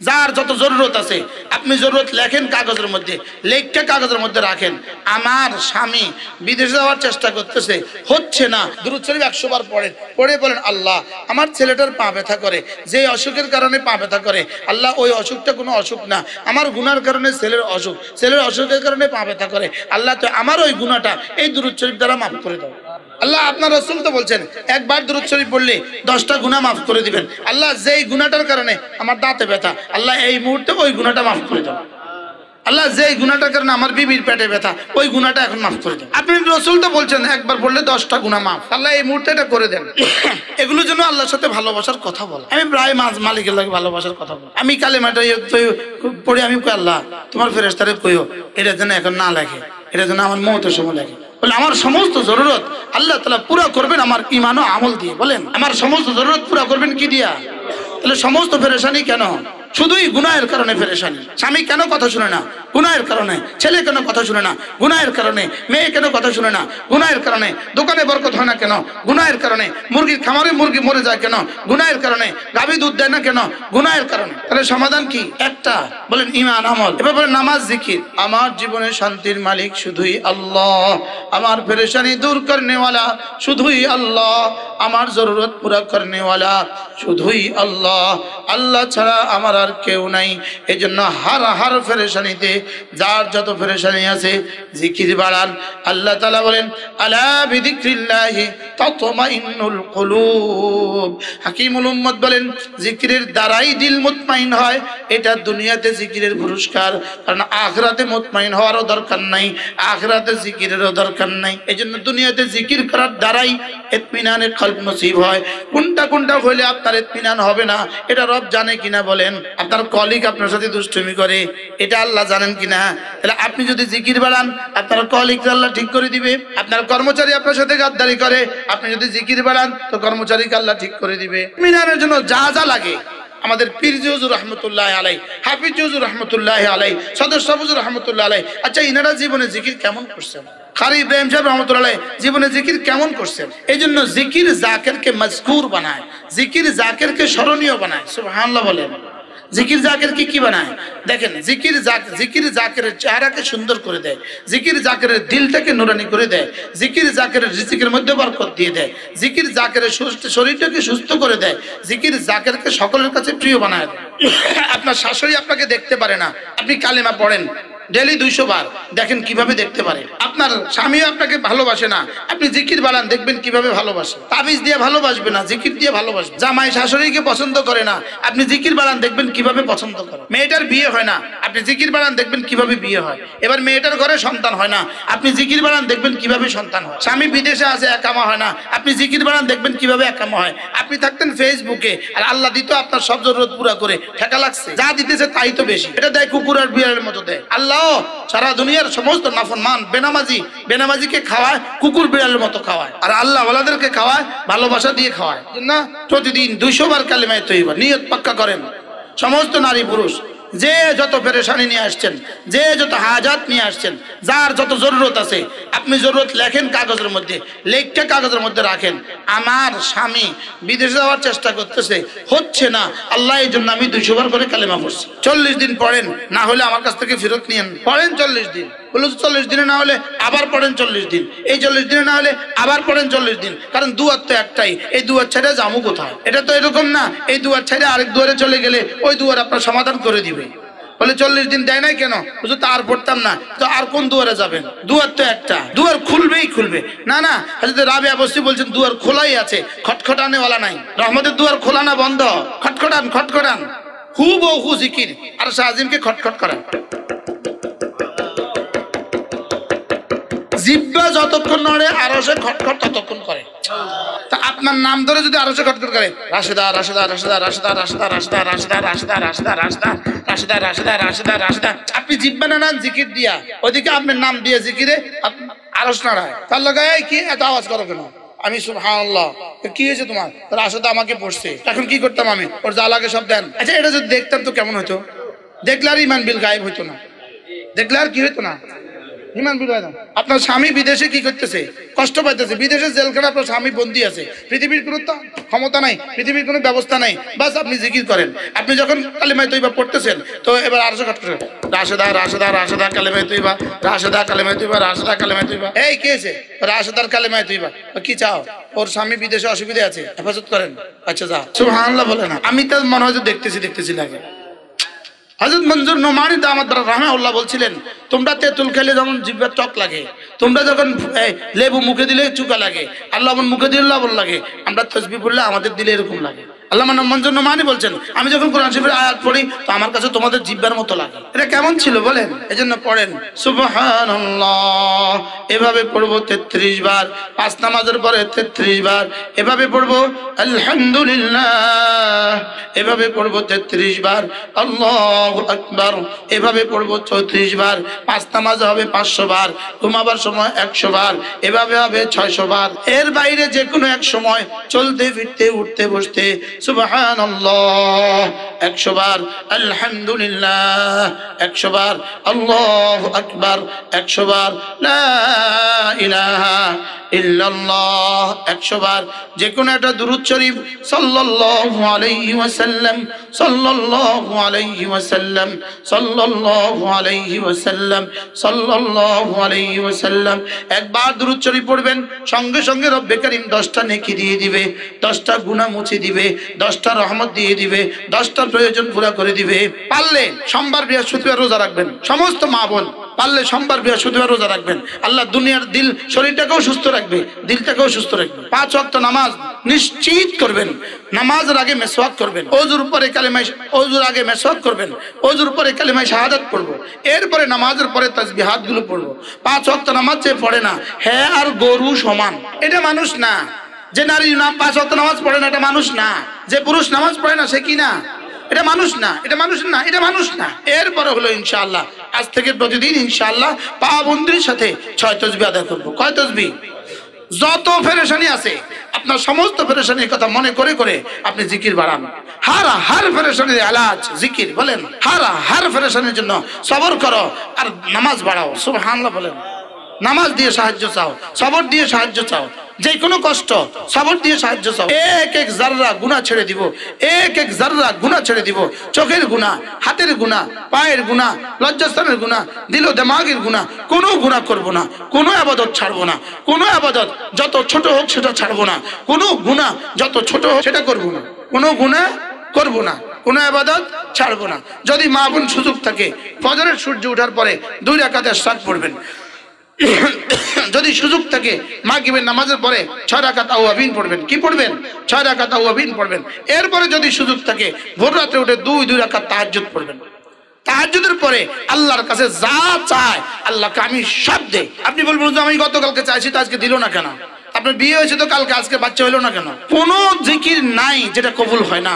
যার যত জরুরত আছে আপনি জরুরত লেখেন কাগজের মধ্যে, লেখকে কাগজের মধ্যে রাখেন। আমার স্বামী বিদেশে যাওয়ার চেষ্টা করতেছে, হচ্ছে না, দুরূদ শরীফ 100 বার পড়েন, পড়ে বলেন আল্লাহ আমার ছেলেটার পা ব্যথা করে, যে অসুখের কারণে পা ব্যথা করে, আল্লাহ ওই অসুখটা কোনো অসুখ না, আমার গুনার কারণে ছেলের অসুখ, ছেলের অসুখের কারণে পা ব্যথা করে, আল্লাহ তো আমার ওই গুনাহটা এই দুরূদ শরীফ দ্বারা মাফ করে দাও। আল্লাহ আপনার রাসূল তো বলছেন একবার দুরূদ শরীফ পড়লে 10টা গুনাহ মাফ করে দিবেন। আল্লাহ যেই গুনাহটার কারণে আমার দাঁতে ব্যথা, আল্লাহ এই মুহূর্তে ওই গুনাহটা মাফ করে দাও। আল্লাহ যেই গুনাহটার কারণে আমার বিবির পেটে ব্যথা, ওই গুনাহটা এখন মাফ করে দাও। আপনি রাসূল তো বলছেন একবার পড়লে 10টা গুনাহ মাফ, আল্লাহ এই মুহূর্তে এটা করে দেন। এগুলোর জন্য আল্লাহর সাথে ভালোবাসার কথা বল। আমি প্রায় মালিকের লাগে ভালোবাসার কথা বল। আমি কালেমাটা পড়ে আমি কই আল্লাহ তোমার ফেরেশতারে কইও এটা যেন এখন না লেখে, এটা যেন আমার মওতের সময় লেখে। বলে আমার সমস্ত জরুরত আল্লাহ তাআলা পুরো করবেন আমার ঈমান ও আমল দিয়ে। বলেন আমার সমস্ত জরুরত পুরো করবেন কি দিয়া? তাহলে সমস্ত পেরেশানি কেন? শুধুই গুনাহের কারণে পেরেশানি। স্বামী কেন কথা শুনে না? গুনাহের কারণে। ছেলে কেন কথা শুনে না? গুনাহের কারণে। মেয়ে কেন কথা শুনে না? গুনাহের কারণে। দোকানে বরকত হয় না কেন? গুনাহের কারণে। মুরগির খামারে মুরগি মরে যায় কেন? গুনাহের কারণে। গাভী দুধ দেয় না কেন? গুনাহের কারণে। তাহলে সমাধান কি? একটা, বলেন ঈমান আমল। এবার বলেন নামাজ জিকির। আমার জীবনে শান্তির মালিক শুধুই আল্লাহ, আমার পেরেশানি দূর করনেওয়ালা শুধুই আল্লাহ, আমার জরুরত পুরা করনেওয়ালা শুধুই আল্লাহ, আল্লাহ ছাড়া আমার আর কেউ নাই। এই জন্য হার পেরেশানিতে যার যত পেরেশানি আছে জিকির বাড়ান। আল্লাহ তাআলা বলেন আলা বিযিকরিল্লাহি তাতমাইন্নুল কুলুব। হাকিমুল উম্মত বলেন জিকিরের দ্বারাই দিল মুতমাইন হয়। এটা দুনিয়াতে জিকিরের পুরস্কার, কারণ আখিরাতে মুতমাইন হওয়ারও দরকার নাই, আখিরাতে জিকিরেরও দরকার নাই। এই জন্য দুনিয়াতে জিকির করার দ্বারাই ইতমিনানে কলব নসিব হয়। কোনটা হইলে আপনার ইতমিনান হবে না এটা রব জানে কিনা বলেন? আপনার কলিগ আপনার সাথে দুষ্টুমি করে, এটা আল্লাহ জানেন কিনা? তাহলে আপনি যদি জিকির বাড়ান আপনার কলিগ আল্লাহ ঠিক করে দিবে। আপনার কর্মচারী আপনার সাথে গাদ্দারি করে, আপনি যদি জিকির বাড়ান তো কর্মচারীকে আল্লাহ ঠিক করে দিবে। ইতমিনানের জন্য যা যা লাগে আমাদের পীর হুজুর রহমতুল্লাহ আলাই, হাফিজ হুজুর রহমতুল্লাহ আলাই, সদস্য হুজুর রহমতুল্লাহ আলাই, আচ্ছা ইনারা জীবনে জিকির কেমন করছেন? কারি ইব্রাহিম সাহেব রহমতুল্লাহ আলাই জীবনে জিকির কেমন করছেন? এই জন্য জিকির জাকিরকে মজকুর বানায়, জিকির জাকিরকে স্মরণীয় বানায়। সুবহানাল্লাহ বলেন। জিকির জাকিরকে কি বানায়? দেখেন জিকির জাকিরের চেহারাকে সুন্দর করে দেয়, জিকির জাকিরের দিলটাকে নুরানি করে দেয়, জিকির জাকিরের রিজিকের মধ্যে বরকত দিয়ে দেয়, জিকির জাকিরের শরীরটাকে সুস্থ করে দেয়, জিকির জাকিরকে সকলের কাছে প্রিয় বানায় দেয়। আপনার শাশুড়ি আপনাকে দেখতে পারে না, আপনি কালেমা পড়েন ডেলি 200 বার, দেখেন কিভাবে দেখতে পারে। আপনার স্বামীও আপনাকে ভালোবাসে না, আপনি জিকির বাড়ান দেখবেন কিভাবে ভালোবাসে। তাবিজ দিয়ে ভালোবাসবে না, জিকির দিয়ে ভালোবাসবে। জামাই শাশুড়িকে পছন্দ করে না, আপনি জিকির বাড়ান দেখবেন কিভাবে পছন্দ করে। মেয়েটার বিয়ে হয় না, আপনি জিকির বাড়ান দেখবেন কিভাবে বিয়ে হয়। এবার মেয়েটার ঘরে সন্তান হয় না, আপনি জিকির বাড়ান দেখবেন কিভাবে সন্তান হয়। স্বামী বিদেশে আছে একামা হয় না, আপনি জিকির বাড়ান দেখবেন কিভাবে একামা হয়। আপনি থাকতেন ফেসবুকে আর আল্লাহ দিত আপনার সব জরুরত পুরা করে, ঠেকা লাগছে যা দিতেছে তাই তো বেশি। এটা দেয় কুকুর আর বিড়ালের মতো দেয়। আল্লাহ সারা দুনিয়ার সমস্ত নাফরমান বেনামাজিকে খাওয়ায়, কুকুর বিড়ালের মতো খাওয়ায়, আর আল্লাহ ওয়ালাদেরকে খাওয়ায় ভালোবাসা দিয়ে খাওয়ায়। না প্রতিদিন 200 বার কালেমায়ে তয়্যিবা নিয়ত পাক্কা করেন। সমস্ত নারী পুরুষ যে যত পেরেশানি নিয়ে আসছেন, যে যত হাজাত নিয়ে আসছেন, যার যত জরুরত আছে আপনি জরুরত লেখেন কাগজের মধ্যে, লেখকে কাগজের মধ্যে রাখেন। আমার স্বামী বিদেশে যাওয়ার চেষ্টা করতেছে, হচ্ছে না, আল্লাহ এই জন্য আমি 200 বার করে কালেমা পড়ছি। 40 দিন পড়েন, না হলে আমার কাছ থেকে ফেরত নিয়েন। পড়েন 40 দিন, বললো 40 দিনে না হলে আবার পড়েন 40 দিন, এই 40 দিনে না হলে আবার পড়েন 40 দিন। কারণ দুয়ার তো একটাই, এই দুয়ার ছেড়ে যাবো কোথায়? এটা তো এরকম না এই দুয়ার ছেড়ে আরেক দুয়ারে চলে গেলে ওই দুয়ার আপনার সমাধান করে দিবে। বলে 40 দিন দেয় নাই কেন? বুঝো তো আর পড়তাম না, তো আর কোন দুয়ারে যাবেন? দুয়ার তো একটা, দুয়ার খুলবেই খুলবে। না না, হযরত রাবিয়া বসরি বলছেন দুয়ার খোলাই আছে, খটখটানে ওয়ালা নাই। রহমতের দুয়ার খোলা না বন্ধ? খটখটান খুব বহু জিকির আর শাহজিমকে খটখট করেন। জিহ্বা যতক্ষণ নড়ে আরশে খটখট ততক্ষণ করে। তা আপনার নাম ধরে যদি আরশে খটখট করে রাশেদা রাশেদা রাশেদা রাশেদা রাশেদা রাশেদা রাশেদা রাশেদা রাশেদা রাশেদা রাশেদা রাশেদা রাশেদা রাশেদা, আপনি জিহ্বা না নান জিকির দিয়া, ওদিকে আপনার নাম দিয়ে জিকিরে আরশ নাড়ায়। তার লাগায় কি এত আওয়াজ করো কেন? আমি সুবহানাল্লাহ, কি হয়েছে তোমার? রাশেদা আমাকে পড়ছে, এখন কি করতাম আমি? ওর যা লাগে সব দেন। আচ্ছা এটা যদি দেখতাম তো কেমন হইতো? দেখলে আর ইমান বিল গায়েব হইতো না, দেখলে আর কি হইতো না। ইমান বিরোধী। আপনার স্বামী বিদেশে কি করতেছে, কষ্ট পাইতেছে, বিদেশে জেলখানা, আপনার স্বামী বন্দী আছে, পৃথিবীর কোনো ক্ষমতা নাই, পৃথিবীর কোনো ব্যবস্থা নাই, বাস আপনি জিকির করেন। আপনি যখন কালিমায়ে তৈবা পড়তেছেন, তো এবার আরশে কাট করেন, রাশেদা রাশেদা রাশেদা কালিমায়ে তৈবা, রাশেদা কালিমায়ে তৈবা, রাশেদা কালিমায়ে তৈবা। এই কি হয়েছে? রাশেদার কালিমায়ে তৈবা। কি চাও? ওর স্বামী বিদেশে অসুবিধা আছে, হেফাজত করেন। আচ্ছা যা, সুবহানাল্লাহ বলে না। আমি তো মনে হয় যে দেখতেছি লাগে। হযরত মনজুর নোমানী দামাত রাহমাহুল্লাহ বলছিলেন, তোমরা তেঁতুল খেলে যেমন জিহ্বা টক লাগে, তোমরা যখন লেবু মুখে দিলে চুকা লাগে, আল্লাহ মুখে দিলে লবণ লাগে, আমরা তাসবিহ পড়লে আমাদের দিলে এরকম লাগে। আল্লামা মনজুর নোমানী বলছেন, আমি যখন কোরআন শরীফের আয়াত পড়ি তো আমার কাছে তোমাদের জিহ্বার মতো লাগে। এটা কেমন ছিল বলেন? এজন্য পড়েন সুবহানাল্লাহ, এভাবে পড়বো 33 বার, 5 নামাজের পরে 33 বার এভাবে পড়বো। আলহামদুলিল্লাহ এভাবে পড়বো 33 বার। আল্লাহু আকবার এভাবে পড়বো 34 বার। 5 নামাজ হবে 500 বার, ঘুমাবার সময় 100 বার, এভাবে হবে 600 বার। এর বাইরে যে কোনো এক সময় চলতে ফিরতে উঠতে বসতে সুবহানাল্লাহ 100 বার, আলহামদুলিল্লাহ 100 বার, আল্লাহু আকবার 100 বার, লা ইলাহা ইল্লাল্লাহ 100 বার। যে কোনো একটা দুরূদ শরীফ সাল্লাল্লাহু আলাইহি ওয়াসাল্লাম, সাল্লাল্লাহু আলাইহি ওয়াসাল্লাম, সাল্লাল্লাহু আলাইহি ওয়াসাল্লাম, সাল্লাল্লাহু আলাইহি ওয়াসাল্লাম। একবার দুরূদ শরীফ পড়বেন, সঙ্গে সঙ্গে রব্বে কারীম 10টা নেকি দিয়ে দিবে, 10টা গুনাহ মুছে দিবে, 10টা রহমত দিয়ে দিবে, 10টা প্রয়োজন পুরা করে দিবে। পারলে সোমবার বৃহস্পতিবার রোজা রাখবেন, সমস্ত মা বোন পারলে সোমবার বৃহস্পতিবার রোজা রাখবেন। আল্লাহ দুনিয়ার দিল শরীরটাকেও সুস্থ রাখবে, দিলটাকেও সুস্থ রাখবে। 5 ওয়াক্ত নামাজ নিশ্চিত করবেন। নামাজের আগে মেসওয়াক করবেন, ওযুর পরে কালিমায়ে, ওযুর আগে মেসওয়াক করবেন, ওযুর পরে কালিমায়ে শাহাদাত পড়বো, এরপরে নামাজের পরে তাসবিহাত গুলো পড়বো। 5 ওয়াক্ত নামাজ যে পড়ে না, হ্যাঁ আর গরু সমান। এটা মানুষ না। যে নারী 5 ওয়াক্ত নামাজ পড়ে না, এটা মানুষ না। যে পুরুষ নামাজ পড়ে না, সে কি না? এটা মানুষ না, এটা মানুষ না, এটা মানুষ না। এরপরে হলো ইনশাআল্লাহ আজ থেকে প্রতিদিন ইনশাআল্লাহ পাবন্দির সাথে 6 তাসবিহ আদায় করব। কয় তাসবিহ? যত পেরেশানি আছে আপনার সমস্ত পেরেশানির কথা মনে করে করে আপনি জিকির বাড়ান। হার পেরেশানির এলাজ জিকির। বলেন হার পেরেশানির জন্য সবর করো আর নামাজ বাড়াও। সুবহানাল্লাহ বলেন। নামাজ দিয়ে সাহায্য চাও, সবর দিয়ে সাহায্য চাও, যে কোনো কষ্ট সবর দিয়ে সাহায্য চাও। এক এক জাররা গুনাহ ছেড়ে দিব, এক এক জাররা গুনাহ ছেড়ে দিব। চোখের গুনাহ, হাতের গুনাহ, পায়ের গুনাহ, লজ্জাস্থানের গুনাহ, দিল ও দিমাগের গুনাহ, কোনো গুনাহ করব না, কোনো ইবাদত ছাড়বো না, কোনো ইবাদত যত ছোট হোক সেটা ছাড়বো না, কোনো গুনাহ যত ছোট হোক সেটা করব না, কোনো গুনাহ করব না, কোনো ইবাদত ছাড়বো না। যদি মা বোন সুযোগ থাকে ফজরের সূর্য ওঠার পরে 2 রাকাত ইশরাক পড়বেন। যদি সুযোগ থাকে মাগরিবের নামাজের পরে 6 রাকাত আওয়াবিন পড়বেন। কি পড়বেন? 6 রাকাত আওয়াবিন পড়বেন। এরপরে যদি সুযোগ থাকে ভোর রাতে উঠে 2 রাকাত তাহাজ্জুদ পড়বেন। তাহাজ্জুদের পরে আল্লাহর কাছে যা চায় আল্লাহকে আমি সব দেই। আপনি বলবেন যে আমি গতকালকে চাইছি তো আজকে দিল না কেন? আপনার বিয়ে হয়েছে তো কালকে, আজকে বাচ্চা হইলো না কেন? কোনো জিকির নাই যেটা কবুল হয় না,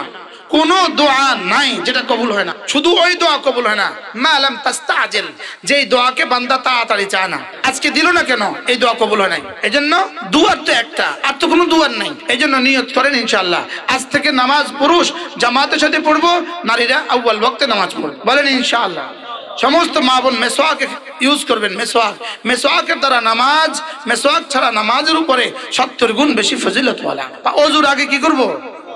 কোনো দোয়া নাই যেটা কবুল হয় না। শুধু ওই দোয়া কবুল হয় না মালাম তাস্তাজিল, যেই দোয়াকে বান্দা তাড়াতাড়ি চায় না। আজকে দিল না কেন? এই দোয়া কবুল হয় নাই। এজন্য দুয়ার তো একটা, আর তো কোনো দুয়ার নাই। এজন্য নিয়ত করেন ইনশাআল্লাহ আজ থেকে নামাজ পুরুষ জামাতের সাথে পড়বো, নারীরা আউয়াল ওয়াক্তে নামাজ পড়বে। বলেন ইনশাআল্লাহ। সমস্ত মা বোন মেসওয়াক ইউজ করবেন। মেসওয়াকের দ্বারা নামাজ, মেসওয়াক ছাড়া নামাজের উপরে 70 গুণ বেশি ফজিলতওয়ালা। ওযুর আগে কি করব?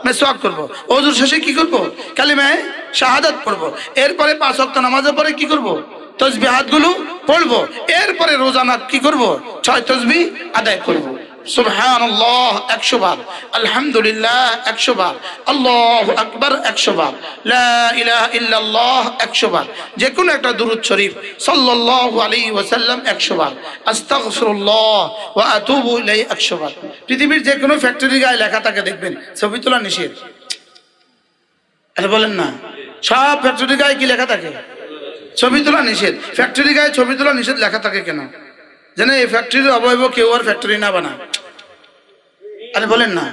মেসওয়াক করব। ওযুর শেষে কি করব? কালিমায়ে শাহাদাত পড়ব। এরপরে 5 ওয়াক্ত নামাজের পরে কি করব? তাসবিহাত গুলো পড়ব। এরপরে রোজানা কি করব? 6 তাসবিহ আদায় করব। সুবহানাল্লাহ 100 বার, আলহামদুলিল্লাহ 100 বার, আল্লাহু আকবার 100 বার, লা ইলাহা ইল্লাল্লাহ 100 বার। যে কোনো একটা দুরূদ শরীফ সাল্লাল্লাহু আলাইহি ওয়াসাল্লাম 100 বার, আস্তাগফিরুল্লাহ ওয়া আতুবু ইলাইহি 100 বার। পৃথিবীর যে কোনো ফ্যাক্টরির গায়ে লেখা থাকে দেখবেন ছবি তোলা নিষেধ। আরে বলেন না, সব ফ্যাক্টরির গায়ে কি লেখা থাকে? ছবি তোলা নিষেধ। ফ্যাক্টরির গায়ে ছবি তোলা নিষেধ লেখা থাকে কেন? যেন এই ফ্যাক্টরির অবয়ব কেউ আর ফ্যাক্টরি না বানায়। আরে বলেন না,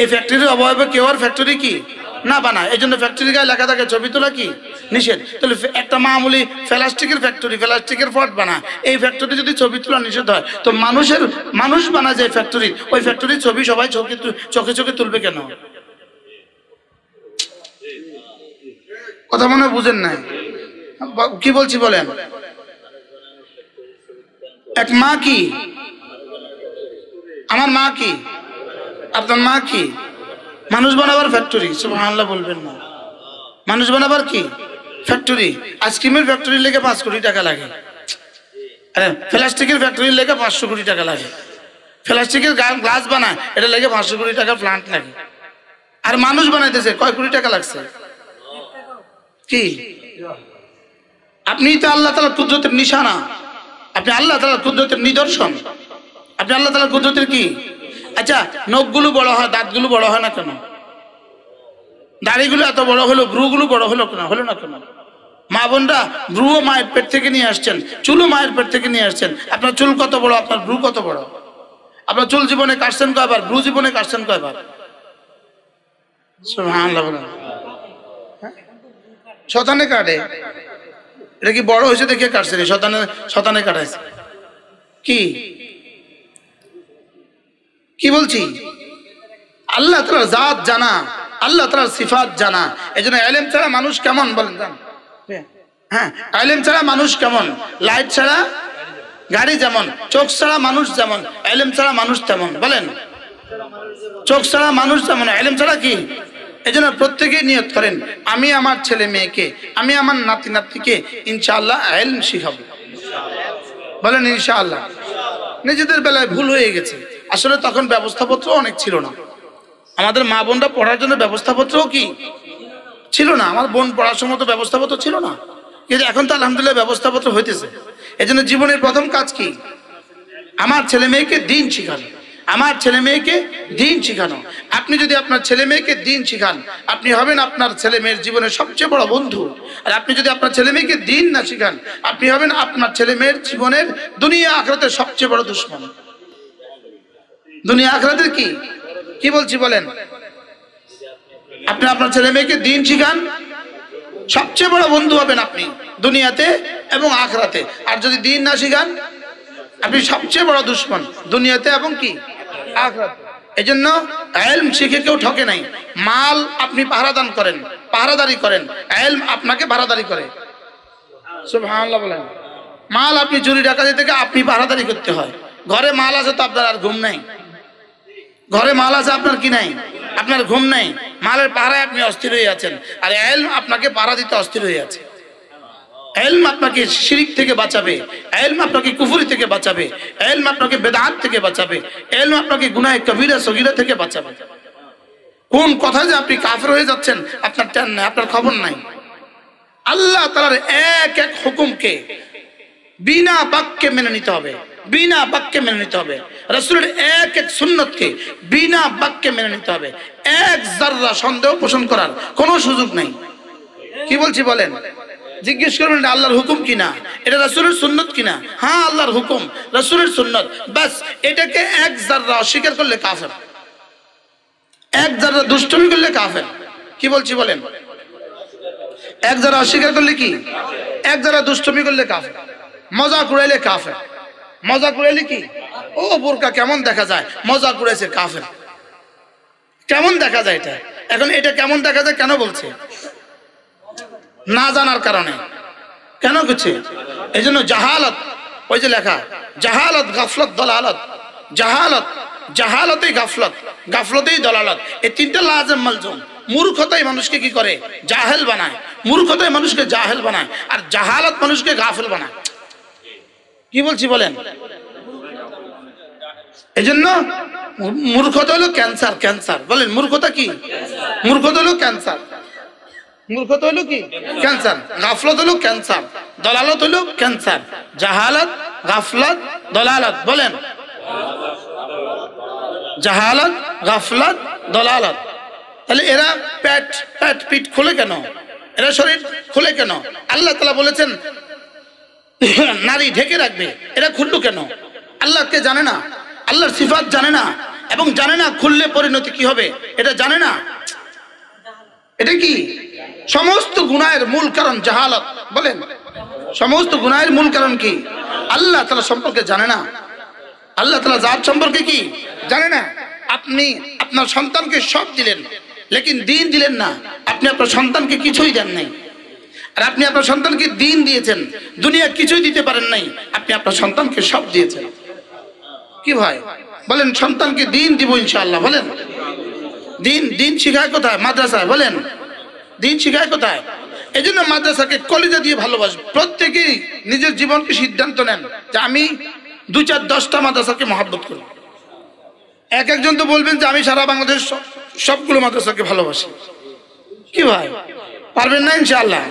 এই ফ্যাক্টরির অবয়ব কেউ আর ফ্যাক্টরি কি না বানায়। এই জন্য ফ্যাক্টরির গায়ে লেখা থাকে ছবি তোলা কি নিষেধ। তাহলে একটা মামুলি প্লাস্টিকের ফ্যাক্টরি, প্লাস্টিকের পট বানায়, এই ফ্যাক্টরি যদি ছবি তোলা নিষেধ হয় তো মানুষ বানায় যে ফ্যাক্টরি, ওই ফ্যাক্টরির ছবি সবাই চোখে চোখে তুলবে কেন? কথা মনে বুঝেন নাই কি বলছি বলেন? এক মা কি? আমার মা কি? আপনার মা কি? মানুষ বানাবার ফ্যাক্টরি। সুবহানাল্লাহ বলবেন না। মানুষ বানাবার কি ফ্যাক্টরি? আইসক্রিমের ফ্যাক্টরি লেগে 5 কোটি টাকা লাগে, আরে প্লাস্টিকের ফ্যাক্টরি লেগে 500 কোটি টাকা লাগে। প্লাস্টিকের গ্লাস বানায়, এটা লেগে 500 কোটি টাকা প্লান্ট লাগে। আর মানুষ বানাইতেছে কয় কোটি টাকা লাগছে? কি আপনি তো আল্লাহ তাআলার কুদরতের নিশানা, আপনি আল্লাহ তাআলার কুদরতের নিদর্শন, আপনি আল্লাহ তাআলার কুদরতের কি? আচ্ছা, নখগুলো বড় হয়, দাঁতগুলো বড় হয় না কেন? দাড়িগুলো এত বড় হলো, ভ্রুগুলো বড় হলো কেন? হলো না কেন? মা বোনরা, ভ্রুও মায়ের পেট থেকে নিয়ে আসছেন, চুলও মায়ের পেট থেকে নিয়ে আসছেন। আপনার চুল কত বড়, আপনার ভ্রু কত বড়? আপনার চুল জীবনে কাটছেন কয়বার, ভ্রু জীবনে কাটছেন কয়বার? সুবহানাল্লাহ বলেন। শতানে কাটে, এটা কি বড় হয়েছে দেখে কাটছে? শতানে কাটাইছে। কি কি বলছি? আল্লাহ তাআলার জাত জানা, আল্লাহ তাআলার সিফাত জানা। এজন্য ইলম ছাড়া মানুষ কেমন বলেন? হ্যাঁ, ইলম ছাড়া মানুষ কেমন? লাইট ছাড়া গাড়ি যেমন, চোখ ছাড়া মানুষ যেমন, ইলম ছাড়া মানুষ তেমন। বলেন, চোখ ছাড়া মানুষ যেমন, ইলম ছাড়া কি? এজন্য প্রত্যেকেই নিয়ত করেন, আমি আমার ছেলে মেয়েকে, আমি আমার নাতি নাতনিকে ইনশাআল্লাহ ইলম শিখাবো। বলেন ইনশাআল্লাহ। নিজেদের বেলায় ভুল হয়ে গেছে, আসলে তখন ব্যবস্থাপত্র অনেক ছিল না। আমাদের মা বোনরা পড়ার জন্য ব্যবস্থাপত্রও কি ছিল না। আমার বোন পড়ার সময় তো ব্যবস্থাপত্র ছিল না, কিন্তু এখন তো আলহামদুলিল্লাহ ব্যবস্থাপত্র হইতেছে। এজন্য জীবনের প্রথম কাজ কি? আমার ছেলে মেয়েকে দ্বীন শিখানো, আমার ছেলে মেয়েকে দ্বীন শিখানো। আপনি যদি আপনার ছেলে মেয়েকে দ্বীন শিখান, আপনি হবেন আপনার ছেলে মেয়ের জীবনের সবচেয়ে বড় বন্ধু। আর আপনি যদি আপনার ছেলে মেয়েকে দ্বীন না শিখান, আপনি হবেন আপনার ছেলে মেয়ের জীবনের দুনিয়া আখিরাতের সবচেয়ে বড় দুশমন। দুনিয়া আখিরাতের কি কি বলছি বলেন? আপনি আপনার ছেলে মেয়েকে দ্বীন শিখান, সবচেয়ে বড় বন্ধু হবেন আপনি দুনিয়াতে এবং আখিরাতে। আর যদি দ্বীন না শিখান, আপনি সবচেয়ে বড় দুশমন দুনিয়াতে এবং কি আখিরাতে। এজন্য ইলম শিখে কেউ ঠকে নাই। মাল আপনি পাহারাদান করেন, পাহারাদারি করেন, ইলম আপনাকে পাহারাদারি করে। সুবহানাল্লাহ বলেন। মাল আপনি চুরি ডাকাতি থেকে আপনি পাহারাদারি করতে হয়। ঘরে মাল আছে তো আপনার আর ঘুম নাই, ঘরে মাল আছে আপনার কি নাই? আপনার ঘুম নাই, মালের পাহারায় আপনি অস্থির হয়ে আছেন। আর ইলম আপনাকে পাহারা দিতে অস্থির হয়ে আছে। ইলম আপনাকে শিরক থেকে বাঁচাবে, ইলম আপনাকে কুফরি থেকে বাঁচাবে, ইলম আপনাকে বেদাত থেকে বাঁচাবে, ইলম আপনাকে গুনাহে কবিরা সগীরা থেকে বাঁচাবে। কোন কথা যে আপনি কাফের হয়ে যাচ্ছেন আপনার টেন নাই, আপনার খবর নাই। আল্লাহ তাআলার এক এক হুকুমকে বিনা বাক্যে মেনে নিতে হবে, বিনা বাক্যে মেনে নিতে হবে। রাসূলের এক এক সুন্নতকে বিনা বাক্যে মেনে নিতে হবে। এক যাররা সন্দেহ পোষণ করার কোনো সুযোগ নাই। কি বলছি বলেন? জিজ্ঞেস করবেন এটা আল্লাহর হুকুম কিনা, এটা রাসূলের সুন্নত কিনা? হ্যাঁ, আল্লাহর হুকুম, রাসূলের সুন্নত। বাস এটাকে এক যাররা অস্বীকার করলে কাফের, এক যাররা দুষ্টমি করলে কাফের। কি বলছি বলেন? এক যারা অস্বীকার করলে কি? এক যারা দুষ্টমি করলে কাফের, মজাক উড়াইলে কাফের। মজাক উড়াইলে কি? ও বোরকা কেমন দেখা যায়, মজাক উড়াইছে কাফের। কেমন দেখা যায় এটা? এখন এটা কেমন দেখা যায় কেন বলছে? না জানার কারণে। কেন করছে? এই জন্য জাহালত, ওই যে লেখা জাহালত গাফলত দলালত, জাহালত জাহালতেই গাফলত, গাফলতেই দলালত, এই তিনটা লাজম মালজুম। মূর্খতাই মানুষকে কি করে? জাহেল বানায়। মূর্খতাই মানুষকে জাহেল বানায়, আর জাহালত মানুষকে গাফেল বানায়। কি বলছি বলেন? এই জন্য মূর্খতা হলো ক্যান্সার, ক্যান্সার। বলেন মূর্খতা কি? মূর্খতা হলো ক্যান্সার, মূর্খতা হলো কি? ক্যান্সার। গাফলত হলো ক্যান্সার, দলালত হলো ক্যান্সার। জাহালত, গাফলত, দলালত। বলেন জাহালত, গাফলত, দলালত। তাহলে এরা পেট পেট পিঠ খোলে কেন? এরা শরীর খোলে কেন? আল্লাহ তাআলা বলেছেন নারী ঢেকে রাখবে, এরা খুললো কেন? আল্লাহকে জানে না, আল্লাহর সিফাত জানে না, এবং জানে না খুললে পরিণতি কি হবে, এটা জানে না। এটা কি? সমস্ত গুনাহের মূল কারণ জাহালত। বলেন সমস্ত গুনাহের মূল কারণ কি? আল্লাহ তাআলা সম্পর্কে জানে না, আল্লাহ তাআলা জাত সম্পর্কে কি জানে না। আপনি আপনার সন্তানকে সব দিলেন, লেকিন দ্বীন দিলেন না। আপনি আপনার সন্তানকে কিছুই দেন নাই। আর আপনি আপনার সন্তানকে দিন দিয়েছেন, দুনিয়া কিছুই দিতে পারেন নাই, আপনি আপনার সন্তানকে সব দিয়েছেন। কি ভাই বলেন? সন্তানকে দিন দিব ইনশাআল্লাহ। বলেন দিন, দিন শিখায় কোথায়? মাদ্রাসায়। বলেন দিন শিখায় কোথায়? এই জন্য মাদ্রাসাকে কলিজা দিয়ে ভালোবাসবে। প্রত্যেকেই নিজের জীবনকে সিদ্ধান্ত নেন যে আমি 2, 4, 10টা মাদ্রাসাকে মহব্বত করব। একজন তো বলবেন যে আমি সারা বাংলাদেশ সবগুলো মাদ্রাসাকে ভালোবাসি। কি ভাই পারবেন না? ইনশাআল্লাহ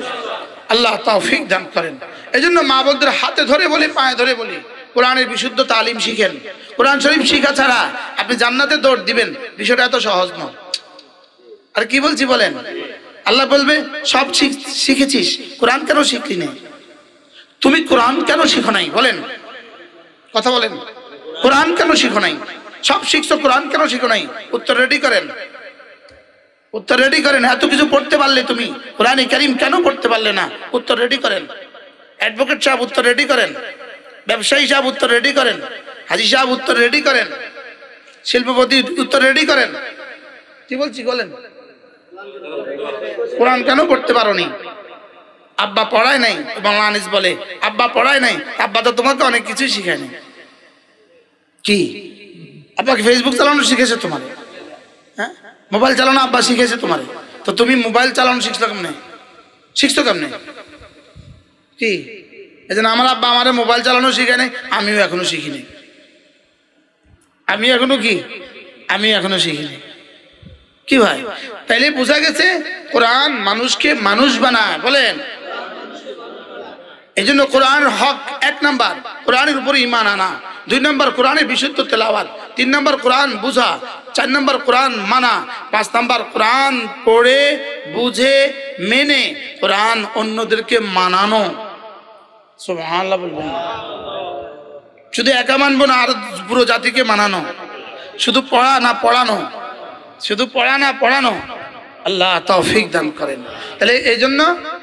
আল্লাহ তৌফিক দান করেন। এই জন্য মা বোনদের হাতে ধরে বলি, পায়ে ধরে বলি, কোরআনের বিশুদ্ধ তালিম শিখেন। কোরআন শরীফ শিখা ছাড়া আপনি জান্নাতে দৌড় দিবেন, বিষয়টা এত সহজ নয়। আর কি বলছি বলেন? আল্লাহ বলবে সব শিখেছিস, কোরআন কেন শিখলি না? তুমি কোরআন কেন শিখো নাই? বলেন, কথা বলেন, কোরআন কেন শিখো নাই? সব শিখছো, কোরআন কেন শিখো নাই? উত্তর রেডি করেন, উত্তর রেডি করেন। এত কিছু পড়তে পারলে তুমি কোরআনে কারীম কেন পড়তে পারলে না? উত্তর রেডি করেন। অ্যাডভোকেট সাহেব উত্তর রেডি করেন, ব্যবসায়ী সাহেব উত্তর রেডি করেন, হাজী সাহেব উত্তর রেডি করেন, শিল্পপতি উত্তর রেডি করেন। কি বলছি বলেন? কোরআন কেন পড়তে পারোনি? আব্বা পড়ায় নাই। বাংলা আনিস বলে আব্বা পড়ায় নাই, আব্বা তো তোমাকে অনেক কিছুই শিখায় নাই। কি আব্বাকে ফেসবুক চালানো শিখেছে তোমার? হ্যাঁ, মোবাইল চালানো আব্বা শিখেছে তোমার? তো তুমি মোবাইল চালানো শিখছো কেমনে? শিখছো কেমনে? কি এই জন্য আমার আব্বা আমার মোবাইল চালানো শিখে নাই, আমিও এখনো শিখিনি। আমি এখনো শিখিনি। কি ভাই তাইলে বোঝা গেছে কোরআন মানুষকে মানুষ বানায়। বলেন এই জন্য কোরআনের হক 1 নাম্বার কোরআনের উপর ঈমান আনা, 2 নাম্বার কোরআনের বিশুদ্ধ তেলাওয়াত, 3 নাম্বার কোরআন বুঝা, 4 নাম্বার কোরআন মানা, 5 নাম্বার কোরআন পড়ে বুঝে মেনে কোরআন অন্যদেরকে মানানো। সুবহানাল্লাহ বলবেন। শুধু একা মানবো না, আর পুরো জাতিকে মানানো। শুধু পড়া না পড়ানো, শুধু পড়া না পড়ানো। আল্লাহ তৌফিক দান করেন। তাহলে এই জন্য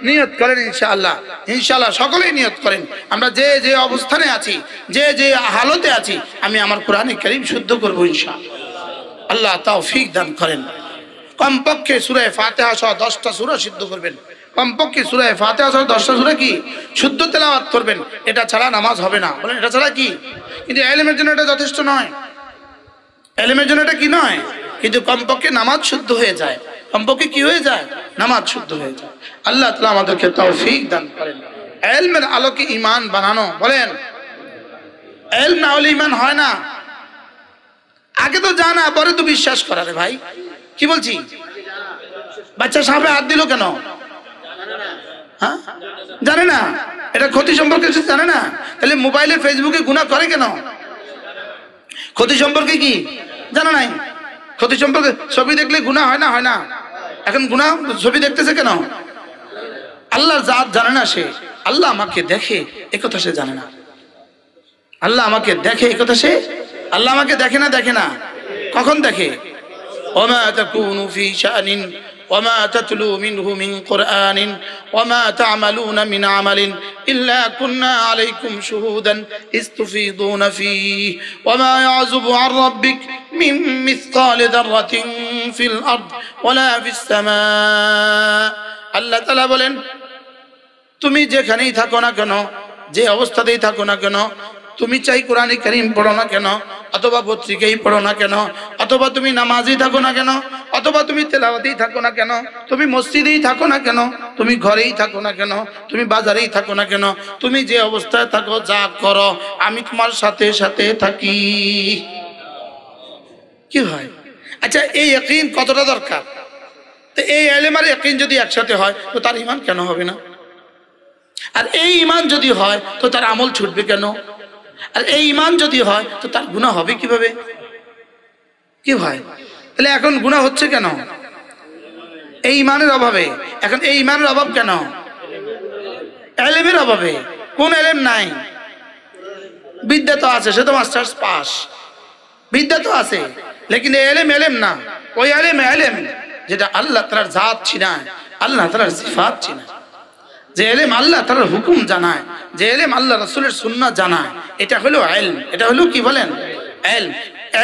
নিয়ত করেন ইনশাআল্লাহ, ইনশাআল্লাহ সকলেই নিয়ত করেন আমরা যে যে অবস্থানে আছি, যে যে হালতে আছি, আমি আমার কোরআনে কারীম শুদ্ধ করব ইনশাআল্লাহ। আল্লাহ তৌফিক দান করেন। কমপক্ষে সূরা ফাতিহা সহ 10টা সূরা শুদ্ধ করবেন। কমপক্ষে সূরা ফাতিহা সহ 10টা সূরা কি শুদ্ধ তেলাওয়াত করবেন। এটা ছাড়া নামাজ হবে না। বলেন এটা ছাড়া কি? কিন্তু ইলমের জন্য এটা যথেষ্ট নয়। ইলমের জন্য এটা কি নয়, কিন্তু কমপক্ষে নামাজ শুদ্ধ হয়ে যায়। কমপক্ষে কি হয়ে যায়? নামাজ শুদ্ধ হয়ে যায়। আল্লাহ তাআলা আমাদেরকে তৌফিক দান করেন। ইলমের আলোকে ঈমান বানানো। বলেন ইলম না হলে ঈমান হয় না। আগে তো জানা, পরে তো বিশ্বাস করা। রে ভাই কি বলছি? বাচ্চা সাপে হাত দিল কেন? হ্যাঁ জানে না, এটা ক্ষতি সম্পর্কে জানে না। তাহলে মোবাইলে ফেসবুকে গুনাহ করে কেন? ক্ষতি সম্পর্কে কি জানা নাই? ক্ষতি সম্পর্কে ছবি দেখলে গুনাহ হয় না? হয় না। এখন গুনাহ ছবি দেখতেছে কেন? আল্লাহর জাত জানে না সে। আল্লাহ আমাকে দেখে একথা সে জানে না। আল্লাহ আমাকে দেখে একথা সে, আল্লাহ আমাকে দেখে না? দেখে না। কখন দেখে? ওমা তাকুনু ফি শানিন ওমা তাতলু মিনহু মিন কুরআনিন ওমা তা'মালুনা মিন আমালিন ইল্লা কুননা আলাইকুম শুহুদান ইস্তুফিদুনা ফীহি ওমা ইয়াযুবু আন রাব্বিক মিন মিসকালি যাররাতিন ফিল আরদ ওয়ালা ফিস সামা। আল্লাহ তাআলা বলেন তুমি যেখানেই থাকো না কেন, যে অবস্থাতেই থাকো না কেন, তুমি চাই কোরআনে কারীম পড়ো না কেন, অথবা পত্রিকাই পড়ো না কেন, অথবা তুমি নামাজেই থাকো না কেন, অথবা তুমি তেলাওয়াতেই থাকো না কেন, তুমি মসজিদেই থাকো না কেন, তুমি ঘরেই থাকো না কেন, তুমি বাজারেই থাকো না কেন, তুমি যে অবস্থায় থাকো যা করো আমি তোমার সাথে সাথে থাকি। কি হয়? আচ্ছা এই ইয়াকিন কতটা দরকার? তো এই ইলম আর ইয়াকিন যদি একসাথে হয় তো তার ঈমান কেন হবে না? আর এই ঈমান যদি হয় তো তার আমল ছুটবে কেন? আর এই ঈমান যদি হয় তো তার গুনাহ হবে কিভাবে? কি ভাই তাহলে এখন গুনাহ হচ্ছে কেন? এই ঈমানের অভাবে। এখন এই ঈমানের অভাব কেন? ইলমের অভাবে। কোন ইলম নাই? বিদ্যা তো আছে, সে তো মাস্টার্স পাস, বিদ্যা তো আছে, লেকিন ইলম ইলম না। ওই ইলম ইলম যেটা আল্লাহ তাআলার জাত চিনায়, আল্লাহ তাআলার সিফাত চিনায়, যে ইলম আল্লাহ তাআলার হুকুম জানায়, যে ইলম আল্লাহ রাসূলের সুন্নাহ জানায়, এটা হলো ইলম। এটা হলো কি বলেন? ইলম।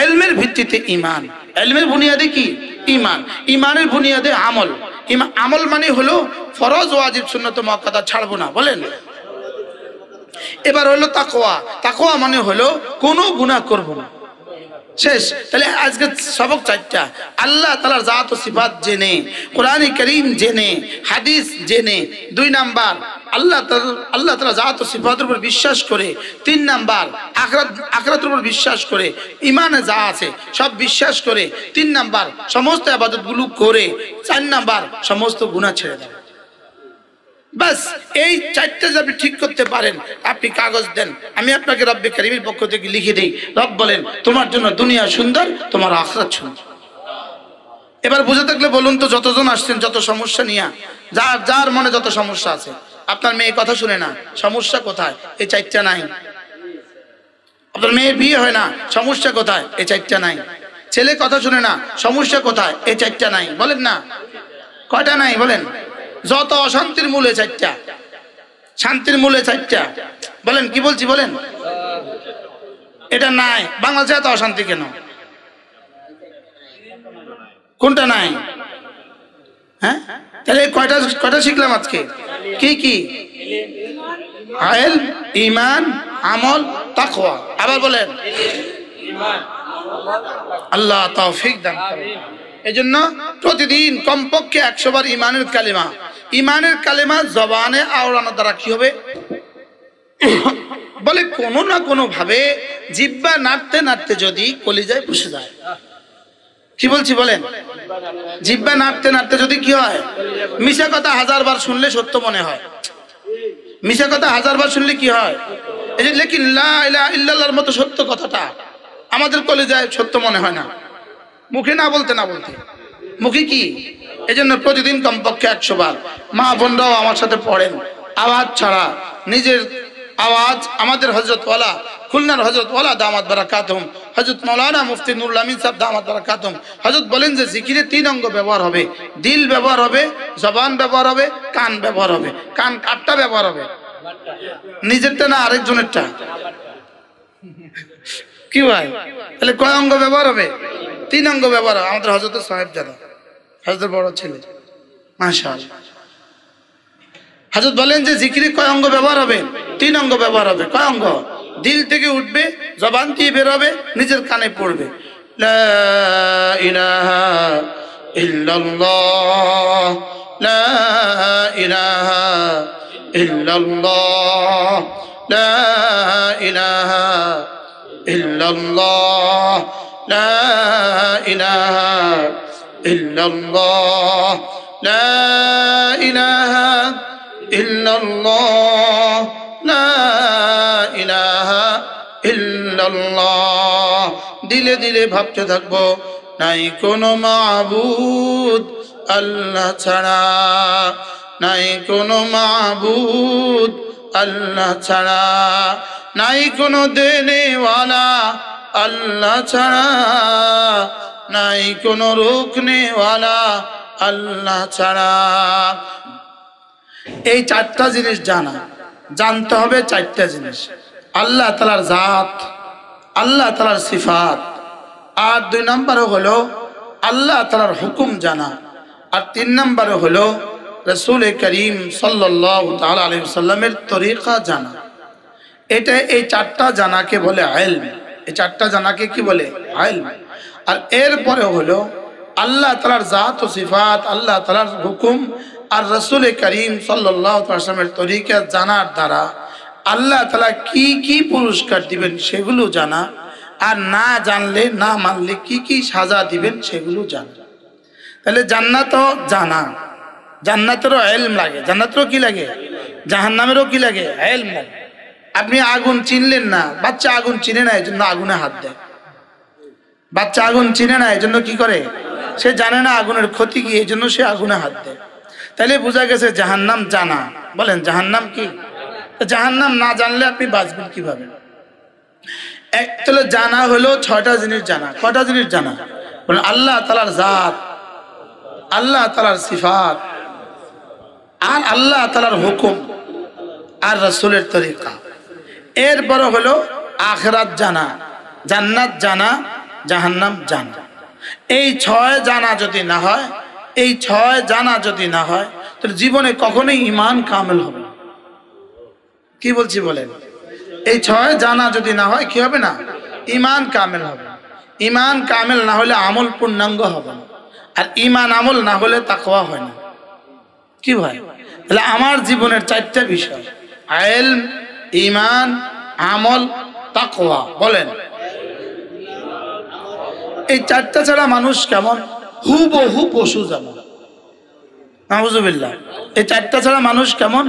ইলমের ভিত্তিতে ঈমান। ইলমের বুনিয়াদে কি? ঈমান। ঈমানের বুনিয়াদে আমল। আমল মানে হলো ফরজ ওয়াজিব সুন্নত মুআক্কাদা ছাড়বো না, বলেন। এবার হলো তাকওয়া। তাকওয়া মানে হলো কোনো গুনাহ করব না, শেষ। তাহলে আজকে সবক চারটা, আল্লাহ তাআলার জাত ও সিফাত জেনে, কোরআনে কারীম জেনে, হাদিস জেনে। 2 নাম্বার আল্লাহ তাআলা জাত ও সিফাতের উপর বিশ্বাস করে। 3 নাম্বার আখিরাতের উপর বিশ্বাস করে, ঈমানে যা আছে সব বিশ্বাস করে। 3 নাম্বার সমস্ত ইবাদতগুলো করে। 4 নাম্বার সমস্ত গুনাহ ছেড়ে দাও। বাস এই 4টা যদি আপনি ঠিক করতে পারেন, আপনি কাগজ দেন, আমি আপনাকে রব্বে কারীমের পক্ষ থেকে লিখে দেই। রব বলেন তোমার জন্য দুনিয়া সুন্দর, তোমার আখিরাত সুন্দর। এবার বুঝে থাকলে বলুন তো, যতজন আসছেন যত সমস্যা নিয়ে, যার মনে যত সমস্যা আছে, আপনার মেয়ে কথা শুনে না, সমস্যা কোথায়? এই 4টা নাই। আপনার মেয়ের বিয়ে হয় না, সমস্যা কোথায়? এই 4টা নাই। ছেলে কথা শুনে না, সমস্যা কোথায়? এই 4টা নাই। বলেন না, কয়টা নাই বলেন? যত অশান্তির মূলে 4টা, শান্তির মূলে 4টা। বলেন কি বলছি বলেন? এটা নাই। বাংলাদেশে এত অশান্তি কেন? কোনটা নাই? হ্যাঁ, তাহলে কয়টা শিখলাম আজকে? কি কি? ইলম, ঈমান, আমল, তাকওয়া। আবার বলেন। আল্লাহ তৌফিক দান করেন। এজন্য প্রতিদিন কমপক্ষে 100 বার ঈমানের কালেমা জবানে আওড়ানোর দ্বারা কি হবে? বলে কোনো না কোনো ভাবে জিহ্বা নাড়তে নাড়তে যদি কলিজায় বসে যায়। কি বলছি বলেন? জিহ্বা নাড়তে নাড়তে যদি কি হয়? মিশা কথা 1000 বার শুনলে সত্য মনে হয়। মিশা কথা 1000 বার শুনলে কি হয়? এই যে লেকিন লা ইলাহা ইল্লাল্লাহর মতো সত্য কথাটা আমাদের কলিজায় সত্য মনে হয় না, মুখে না বলতে মুখে কি? এজন্য প্রতিদিন কমপক্ষে 100 বার। মা বোনরাও আমার সাথে পড়েন, আওয়াজ ছাড়া, নিজের আওয়াজ। আমাদের হযরত ওয়ালা, খুলনার হযরত ওয়ালা দামাত বারাকাতুহুম, হযরত মাওলানা মুফতি নুরুল আমিন সাহেব দামাত বারাকাতুহুম, হযরত বলেন যে জিকিরে 3 অঙ্গ ব্যবহার হবে। দিল ব্যবহার হবে, জবান ব্যবহার হবে, কান ব্যবহার হবে। কান কাটটা ব্যবহার হবে, নিজেরটা না আরেকজনেরটা। কি ভাই, তাহলে কয় অঙ্গ ব্যবহার হবে? 3 অঙ্গ ব্যবহার হবে। আমাদের হযরত সাহেবজাদা, হযরত বড় ছেলে, মাশাআল্লাহ। হযরত বলেন যে জিকিরে কয় অঙ্গ ব্যবহার হবে? 3 অঙ্গ ব্যবহার হবে। কয় অঙ্গ? দিল থেকে উঠবে, জবান দিয়ে বের হবে, নিজের কানে পড়বে। লা ইলাহা ইল্লাল্লাহ, লা ইলাহা ইল্লাল্লাহ, লা ইলাহা ইল্লাল্লাহ, লা ইলাহা ইল্লাল্লাহ, লা ইলাহা ইল্লাল্লাহ, লা ইলাহা ইল্লাল্লাহ। দিলে দিলে ভাবতে থাকবো নাই কোনো মাবুদ আল্লাহ ছাড়া, নাই কোনো মাবুদ আল্লাহ ছাড়া, নাই কোনো দেনেওয়ালা আল্লাহ ছাড়া, নাই কোনো রুকনেওয়ালা আল্লাহ ছাড়া। এই 4টা জিনিস জানতে হবে। 4টা জিনিস: আল্লাহ তাআলার জাত, আল্লাহ তাআলার সিফাত, আর 2 নম্বরে হলো আল্লাহ তাআলার হুকুম জানা, আর 3 নম্বরে হলো রাসূল করিম সাল্লাল্লাহু তাআলা আলাইহি ওয়াসাল্লামের তরিকা জানা। এই 4টা জানাকে বলে ইলম। এই 4টা জানাকে কি বলে? ইলম। আর এরপরে হলো আল্লাহ তাআলার জাত ও সিফাত, আল্লাহ তাআলার হুকুম আর রাসূল করিম সাল্লাল্লাহু আলাইহি ওয়াসাল্লামের তরিকা জানার দ্বারা আল্লাহ তাআলা কি কি পুরস্কার দিবেন সেগুলো জানা, আর না জানলে, না মানলে কি কি সাজা দিবেন সেগুলো জানা। তাহলে জান্নাতও জানা, জান্নাতেরও ইলম লাগে। জান্নাতেরও কি লাগে? জাহান্নামেরও কি লাগে? ইলম লাগে। আপনি আগুন চিনলেন না, বাচ্চা আগুন চিনে না, এজন্য আগুনে হাত দেয়। বাচ্চা আগুন চিনে না, এজন্য কি করে? সে জানে না আগুনের ক্ষতি কি, এজন্য সে আগুনে হাত দেয়। তাহলে বোঝা গেছে জাহান্নাম জানা। বলেন জাহান্নাম কি? জাহান্নাম না জানলে আপনি বাঁচবেন কিভাবে? তাহলে জানা হলো 6টা জিনিস জানা। কয়টা জিনিস জানা? বলেন আল্লাহ তাআলার জাত, আল্লাহ তাআলার সিফাত, আর আল্লাহ তাআলার হুকুম, আর রাসূলের তরিকা। এরপর হলো আখিরাত জানা, জান্নাত জানা, জাহান্নাম জানা। এই 6 জানা যদি না হয়, এই 6 জানা যদি না হয় তাহলে জীবনে কখনোই ঈমান কামেল হবে না। কি বলছি বলেন? এই 6 জানা যদি না হয় কি হবে না? ঈমান কামেল হবে। ঈমান কামেল না হলে আমল পূর্ণাঙ্গ হবে না, আর ঈমান আমল না হলে তাকওয়া হয় না। কি ভাই? তাহলে আমার জীবনের 4টা বিষয়, ইলম, ঈমান, আমল, তাকওয়া। বলেন, এই 4টা ছাড়া মানুষ কেমন? হুবহু পশু যেমন। নাউজুবিল্লাহ। এই 4টা ছাড়া মানুষ কেমন?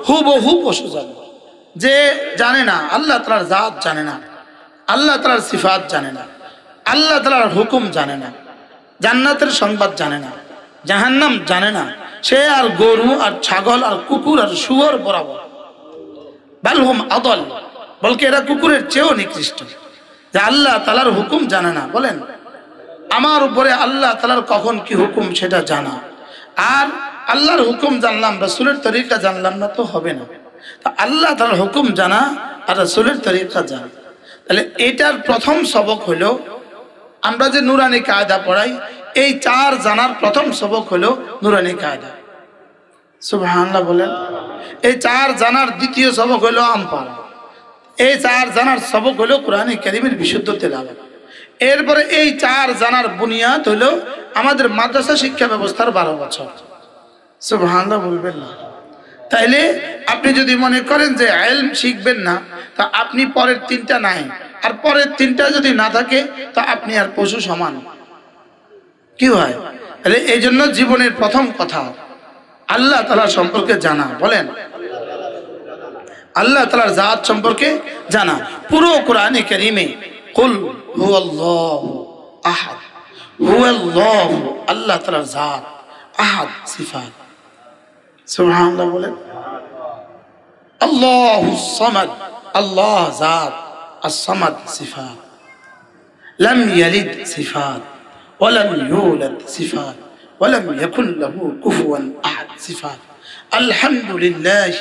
হুবহু পশু যেমন। যে জানে না আল্লাহ তাআলার জাত, জানে না আল্লাহ তাআলার সিফাত, জানে না আল্লাহ তাআলার হুকুম, জানে না জান্নাতের সংবাদ, জানে না জাহান্নাম, জানে না, সে আর গরু আর ছাগল আর কুকুর আর শুয়োর বরাবর। বালহুম আদল, বলকে এরা কুকুরের চেয়েও নিকৃষ্ট, যে আল্লাহ তাআলার হুকুম জানে না। বলেন, আমার উপরে আল্লাহ তাআলার কখন কি হুকুম সেটা জানা, আর আল্লাহর হুকুম জানলাম, রাসূলের তরিকা জানলাম না তো হবে না। তা আল্লাহ তাআলার হুকুম জানা আর রাসূলের তরিকা জানা। তাহলে এটার প্রথম সবক হলো, আমরা যে নুরানি কায়দা পড়াই, এই 4 জানার প্রথম সবক হলো নুরানি কায়দা। সুবহানাল্লাহ বলেন। এই 4 জানার দ্বিতীয় সবক হলো আমপাড়া। এই 4 জানার সবক হলো কোরআনে কারীমের বিশুদ্ধ তেলাওয়াত। এরপরে এই 4 জানার বুনিয়াদ হলো আমাদের মাদ্রাসা শিক্ষা ব্যবস্থার 12 বছর। সুবহানাল্লাহ বলবেন না? তাইলে আপনি যদি মনে করেন যে ইলম শিখবেন না, তা আপনি পরের 3টা নাই, আর পরের 3টা যদি না থাকে তা আপনি আর পশু সমান। কি হয়? তাহলে এই জন্য জীবনের প্রথম কথা আল্লাহ তাআলা সম্পর্কে জানা। বলেন, আল্লাহ তাআলার জাত সম্পর্কে জানা। পুরো কোরআনে কারীমে কুল হুয়াল্লাহু আহাদ, হুয়াল্লাহু আল্লাহ তাআলার জাত, আহাদ সিফাত। সুবহানাল্লাহ বলেন। আল্লাহুস সামাদ, আল্লাহ জাত, আস-সামাদ সিফাত। লাম ইয়ালিদ সিফাত, ওয়া লাম ইউলাদ সিফাত, ওয়া লাম ইয়াকুল লাহু কুফুয়ান আহাদ সিফাত। আলহামদুলিল্লাহ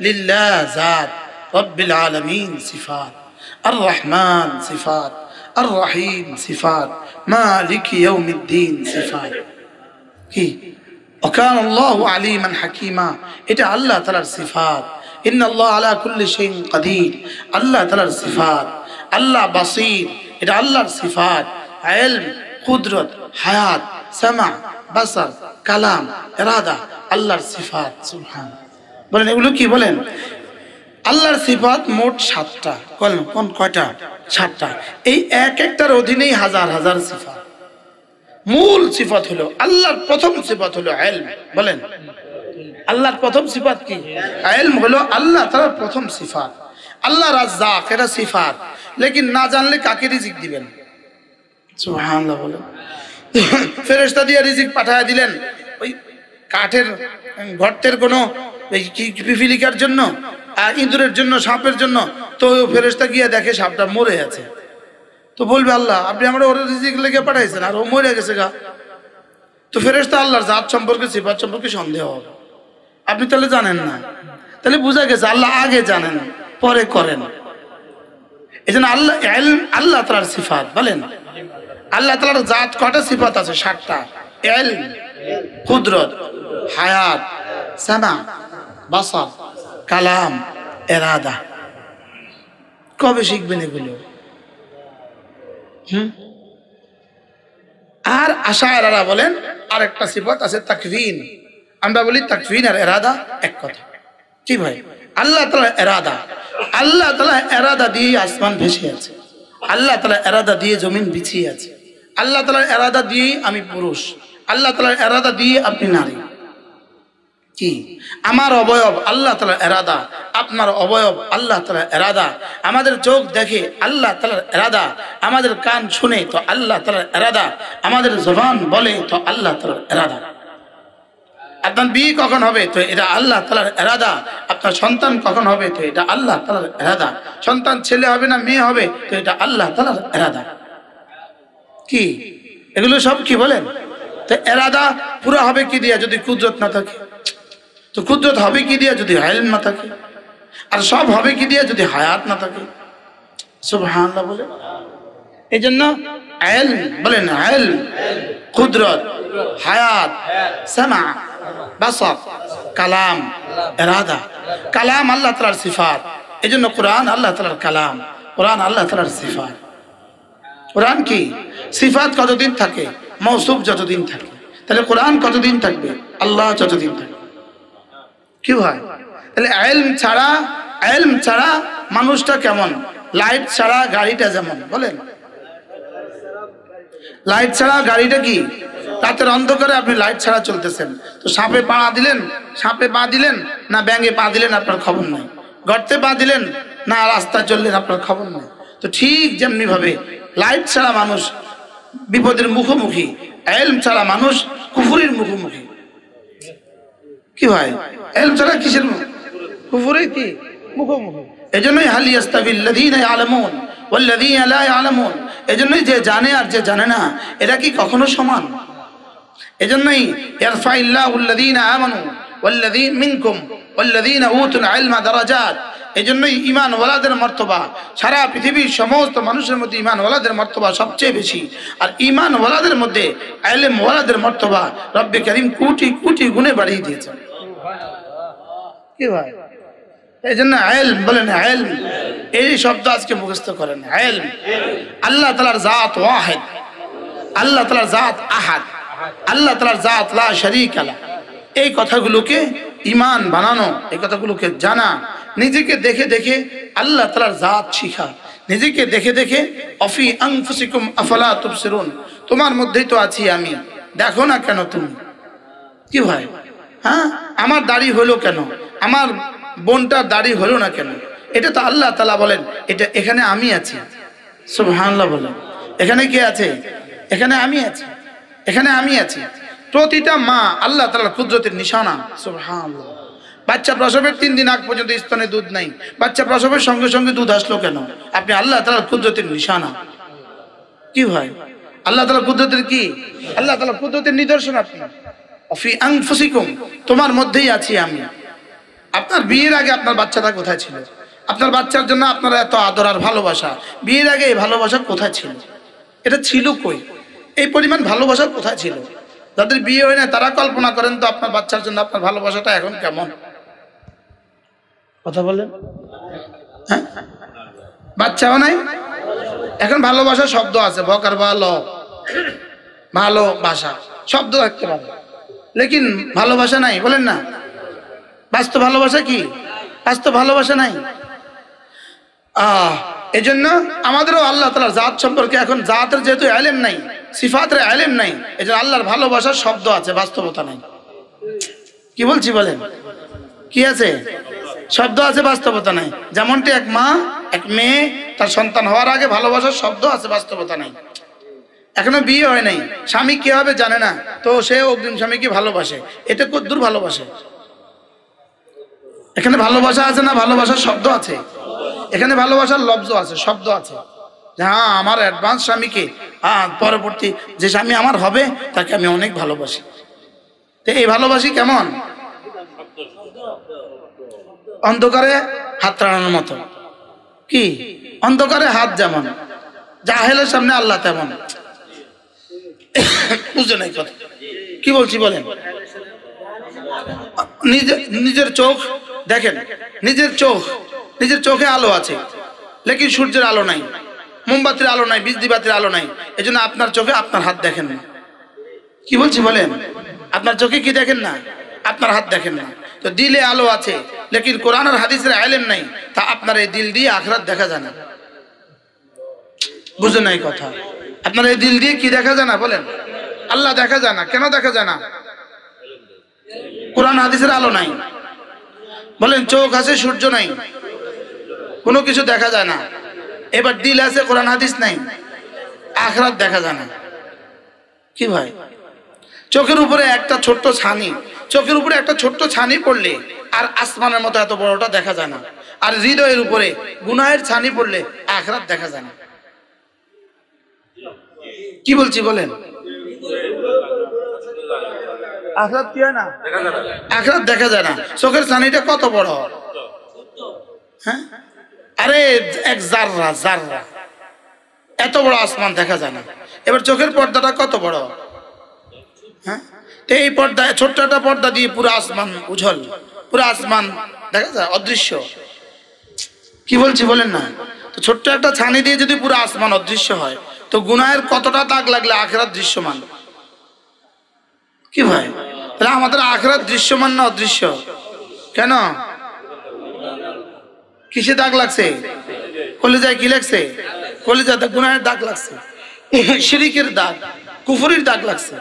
লিল্লাহ জাত, রাব্বিল আলামিন সিফাত। আর রহমান সিফাত, আর রহিম সিফাত, মালিক ইয়াউমিদ্দিন সিফাত। কি? ওয়াকান আল্লাহু আলিমান হাকিমা, এটা আল্লাহ তাআলার সিফাত। ইন্নাল্লাহ আলা কুল্লি শাইইন কাদির, আল্লাহ তাআলার সিফাত। আল্লাহ বাসীর, এটা আল্লাহর সিফাত। ইলম, কুদরত, হায়াত, সামা, বাসার, কালাম, ইরাদা, আল্লাহর সিফাত। সুবহানাল্লাহ বলেন, এগুলো কি বলেন? আল্লাহর সিফাত মোট 7টা। কোন কয়টা? 7টা। এই এক একটার অধীনেই হাজার হাজার সিফাত। মূল সিফাত হলো, আল্লাহর প্রথম সিফাত হলো ইলম। বলেন, আল্লাহর প্রথম সিফাত কি? ইলম হলো আল্লাহ তাআলার প্রথম সিফাত। আল্লাহ রাজ্জাক, এটা সিফাত, লেকিন না জানলে কাকে রিজিক দিবেন? সুবহানাল্লাহ বলেন। ফেরেশতা দিয়ে রিজিক পাঠায় দিলেন ওই কাঠের গর্তের কোনো পিপিলিকার জন্য, আর ইঁদুরের জন্য, সাপের জন্য। তো ফেরেশতা গিয়ে দেখে সাপটা মরে আছে। তো বলবে, আল্লাহ আপনি আমরা ওর রিজিক লেগে পাঠাইছেন, আর ও মরে গেছে গা। তো ফেরেশতা আল্লাহর জাত সম্পর্কে, সিফাত সম্পর্কে সন্দেহ হবে। আপনি তাহলে জানেন না, তাহলে বোঝা গেছে আল্লাহ আগে জানেন পরে করেন। এই জন্য আল্লাহ ইলম আল্লাহ তাআলার সিফাত। বলেন, আল্লাহ তাআলার জাত কয়টা সিফাত আছে? 7টা। ইলম, কুদরত, হায়াত, সামা, বাসার, কালাম, ইরাদা। কবে শিখবেন এগুলো? আর আশায়রারা বলেন আরেকটা সিফাত আছে তাকভীন। আমরা বলি তাকভীন আর ইরাদা এক কথা। কি ভাই? আল্লাহ তাআলা ইরাদা, আল্লাহ তাআলা ইরাদা দিয়ে আসমান ভেসে আছে, আল্লাহ তাআলা ইরাদা দিয়ে জমিন বিছিয়ে আছে, আল্লাহ তাআলা ইরাদা দিয়ে আমি পুরুষ, আল্লাহ তাআলা ইরাদা দিয়ে আপনি নারী। কি? আমার অবয়ব আল্লাহ তাআলার ইরাদা, আপনার অবয়ব আল্লাহ তাআলার ইরাদা। আমাদের চোখ দেখে আল্লাহ তাআলার ইরাদা, আমাদের কান শুনে তো আল্লাহ তাআলার ইরাদা, আমাদের জবান বলে তো আল্লাহ তাআলার ইরাদা। আপনার বিয়ে কখন হবে তো এটা আল্লাহ তাআলার ইরাদা। আপনার সন্তান কখন হবে তো এটা আল্লাহ তাআলার ইরাদা। সন্তান ছেলে হবে না মেয়ে হবে তো এটা আল্লাহ তাআলার ইরাদা। কি? এগুলো সব কি বলেন? তো ইরাদা পুরো হবে কি দিয়া যদি কুদরত না থাকে? তো কুদরত হবে কি দিয়া যদি ইলম না থাকে? আর সব হবে কি দিয়া যদি হায়াত না থাকে? সুবহানাল্লাহ বলে। এই জন্য ইলম বলেন, ইলম, কুদরত, হায়াত, সামা, বাসার, কালাম, ইরাদা। কালাম আল্লাহ তাআলার সিফাত, এই জন্য কোরআন আল্লাহ তাআলার কালাম, কোরআন আল্লাহ তাআলার সিফাত। কোরআন কি সিফাত কতদিন থাকে? মৌসুফ যতদিন থাকে। তাহলে কোরআন কতদিন থাকবে? আল্লাহ যতদিন থাকবে। কি হয়? তাহলে ইলম ছাড়া মানুষটা কেমন? লাইট ছাড়া গাড়িটা যেমন, বলেন লাইট ছাড়া গাড়িটা কি? রাতের অন্ধকারে আপনি লাইট ছাড়া চলতেছেন, তো সাপে পা দিলেন না ব্যাঙে পা দিলেন আপনার খবর নাই, গর্তে পা দিলেন না রাস্তায় চললেন আপনার খবর নাই। তো ঠিক যেমনি ভাবে লাইট ছাড়া মানুষ বিপদের মুখোমুখি, ইলম ছাড়া মানুষ কুফরির মুখোমুখি। কি হয়? ইলম ছাড়া কিসের কুফরির কি মুখোমুখি। এজন্যই হাল ইয়াস্তাবিল্লাযীনা ইয়ালামুন ওয়াল্লাযীনা লা ইয়ালামুন, এজন্যই যে জানে আর যে জানে না এরা কি কখনো সমান? এজন্যই ইয়ারফাইল্লাহুল্লাযীনা আমানু ওয়াল্লাযীনা মিনকুম ওয়াল্লাযীনা উতুল ইলমা দারাজাত। এজন্যই ঈমানওয়ালাদের মর্তবা, সারা পৃথিবীর সমস্ত মানুষের মধ্যে ঈমানওয়ালাদের মর্তবা সবচেয়ে বেশি। আর ঈমানওয়ালাদের মধ্যে ইলমওয়ালাদের মর্তবা রব্বে কারীম কোটি কোটি গুণে বাড়িয়ে দিয়েছেন। কি ভাই? এই জন্য ইলম বলেন, ইলম এই শব্দ আজকে মুখস্থ করেন। ইলম আল্লাহ তাআলার জাত ওয়াহিদ, আল্লাহ তাআলার জাত আহাদ, আল্লাহ তাআলার জাত লা শারীকা লা। এই কথাগুলোকে ঈমান বানানো, এই কথাগুলোকে জানা, নিজেকে দেখে দেখে আল্লাহ তাআলার জাত শিখা, নিজেকে দেখে দেখে অফি আনফুসিকুম আফালা তুবসিরুন, তোমার মধ্যেই তো আছি আমি, দেখো না কেন তুমি? কি ভাই? হ্যাঁ, আমার দাড়ি হলো কেন? আমার বোনটার দাড়ি হলো না কেন? এটা তো আল্লাহ তাআলা বলেন এটা এখানে আমি আছি। সুবহানাল্লাহ বলেন। এখানে কে আছে? এখানে আমি আছি, এখানে আমি আছি। প্রতিটা মা আল্লাহ তাআলার কুদরতের নিশানা। সুবহানাল্লাহ। বাচ্চা প্রসবের 3 দিন আগ পর্যন্ত স্তনে দুধ নাই, বাচ্চা প্রসবের সঙ্গে সঙ্গে দুধ আসলো কেন? আপনি আল্লাহ তাআলার কুদরতের নিশানা। কি ভাই? আল্লাহ তাআলার কুদরতের কি? আল্লাহ তাআলার কুদরতের নিদর্শন। আপনি অফি আনফুসিকুম, তোমার মধ্যেই আছি আমি। আপনার বিয়ের আগে আপনার বাচ্চাটা কোথায় ছিল? আপনার বাচ্চার জন্য আপনার এত আদর আর ভালোবাসা, বিয়ের আগে এই ভালোবাসা কোথায় ছিল? এটা ছিল কই? এই পরিমাণ ভালোবাসা কোথায় ছিল? যাদের বিয়ে হয় না তারা কল্পনা করেন তো আপনার বাচ্চার জন্য আপনার ভালোবাসাটা এখন কেমন? কথা বলেন। হ্যাঁ, বাচ্চাও নাই, এখন ভালোবাসা শব্দ আছে, বকার ভালো, ভালোবাসা শব্দ রাখতে পারে, লেকিন ভালোবাসা নাই। বলেন না, বাস্তব ভালোবাসা কি? বাস্তব ভালোবাসা নাই। এজন্য আমাদেরও আল্লাহ তাআলার জাত সম্পর্কে এখন জাতের যেহেতু ইলম নাই, সিফাতের ইলম নাই, এজন্য আল্লাহর ভালোবাসার শব্দ আছে, বাস্তবতা নাই। কি বলছি বলেন? কি আছে? শব্দ আছে, বাস্তবতা নাই। যেমনটি এক মা এক মেয়ে তার সন্তান হওয়ার আগে ভালোবাসার শব্দ আছে, বাস্তবতা নাই। এখনো বিয়ে হয় নাই, স্বামী কি হবে জানে না, তো সে অগ্রিম স্বামীকে ভালোবাসে। এটা কতদূর ভালোবাসে? এখানে ভালোবাসা আছে না ভালোবাসার শব্দ আছে? এখানে ভালোবাসার লব্জ আছে, শব্দ আছে। হ্যাঁ, আমার অ্যাডভান্স স্বামীকে, পরবর্তী যে স্বামী আমার হবে তাকে আমি অনেক ভালোবাসি। তো এই ভালোবাসি কেমন? অন্ধকারে হাত টানানোর মতো। কি? অন্ধকারে হাত যেমন, জাহেলের সামনে আল্লাহ তেমন। বুঝে নাই কথা? কি বলছি বলেন? নিজের চোখ দেখেন, নিজের চোখে আলো আছে, লেকিন সূর্যের আলো নাই, মোমবাতির আলো নাই, বিজলিবাতির আলো নাই। এই জন্য আপনার চোখে আপনার হাত দেখেন না। কি বলছি বলেন? আপনার চোখে কি দেখেন না? আপনার হাত দেখেন না। তো দিলে আলো আছে, লেকিন কোরআন আর হাদিসের ইলম নাই, তা আপনার এই দিল দিয়ে আখিরাত দেখা যায় না। বুঝে নাই কথা? আপনার এই দিল দিয়ে কি দেখা যায় না? বলেন। আল্লাহ দেখা যায় না। কেন দেখা যায় না? কোরআন হাদিসের আলো নাই। বলেন, চোখ আছে, সূর্য নাই, কোনো কিছু দেখা যায় না। এবার দিল আছে, কোরআন হাদিস নাই, আখিরাত দেখা যায় না। কি ভাই? চোখের উপরে একটা ছোট্ট ছানি পড়লে আর আসমানের মতো এত বড়টা দেখা যায় না। আর হৃদয়ের উপরে গুনাহের ছানি পড়লে আখিরাত দেখা যায় না। কি বলছি বলেন? আখিরাত কি হয় না? আখিরাত দেখা যায় না। চোখের ছানিটা কত বড়? হ্যাঁ, আরে এক জাররা, এত বড় আসমান দেখা যায় না। এবার চোখের পর্দাটা কত বড়, হ্যাঁ? তো এই পর্দা, ছোট্ট একটা পর্দা দিয়ে পুরো আসমান উজ্জ্বল, পুরো আসমান দেখা যায় অদৃশ্য। কি বলছি বলেন না? তো ছোট্ট একটা ছানি দিয়ে যদি পুরো আসমান অদৃশ্য হয়, তো গুনাহের কতটা দাগ লাগলে আখিরাত দৃশ্যমান। কি ভাই, তাহলে আমাদের আখিরাত দৃশ্যমান না অদৃশ্য? কেন? কিসে দাগ লাগছে? কলিজায় কি লাগছে? কলিজাতে গুনাহের দাগ লাগছে, শিরিকের দাগ, কুফরির দাগ লাগছে।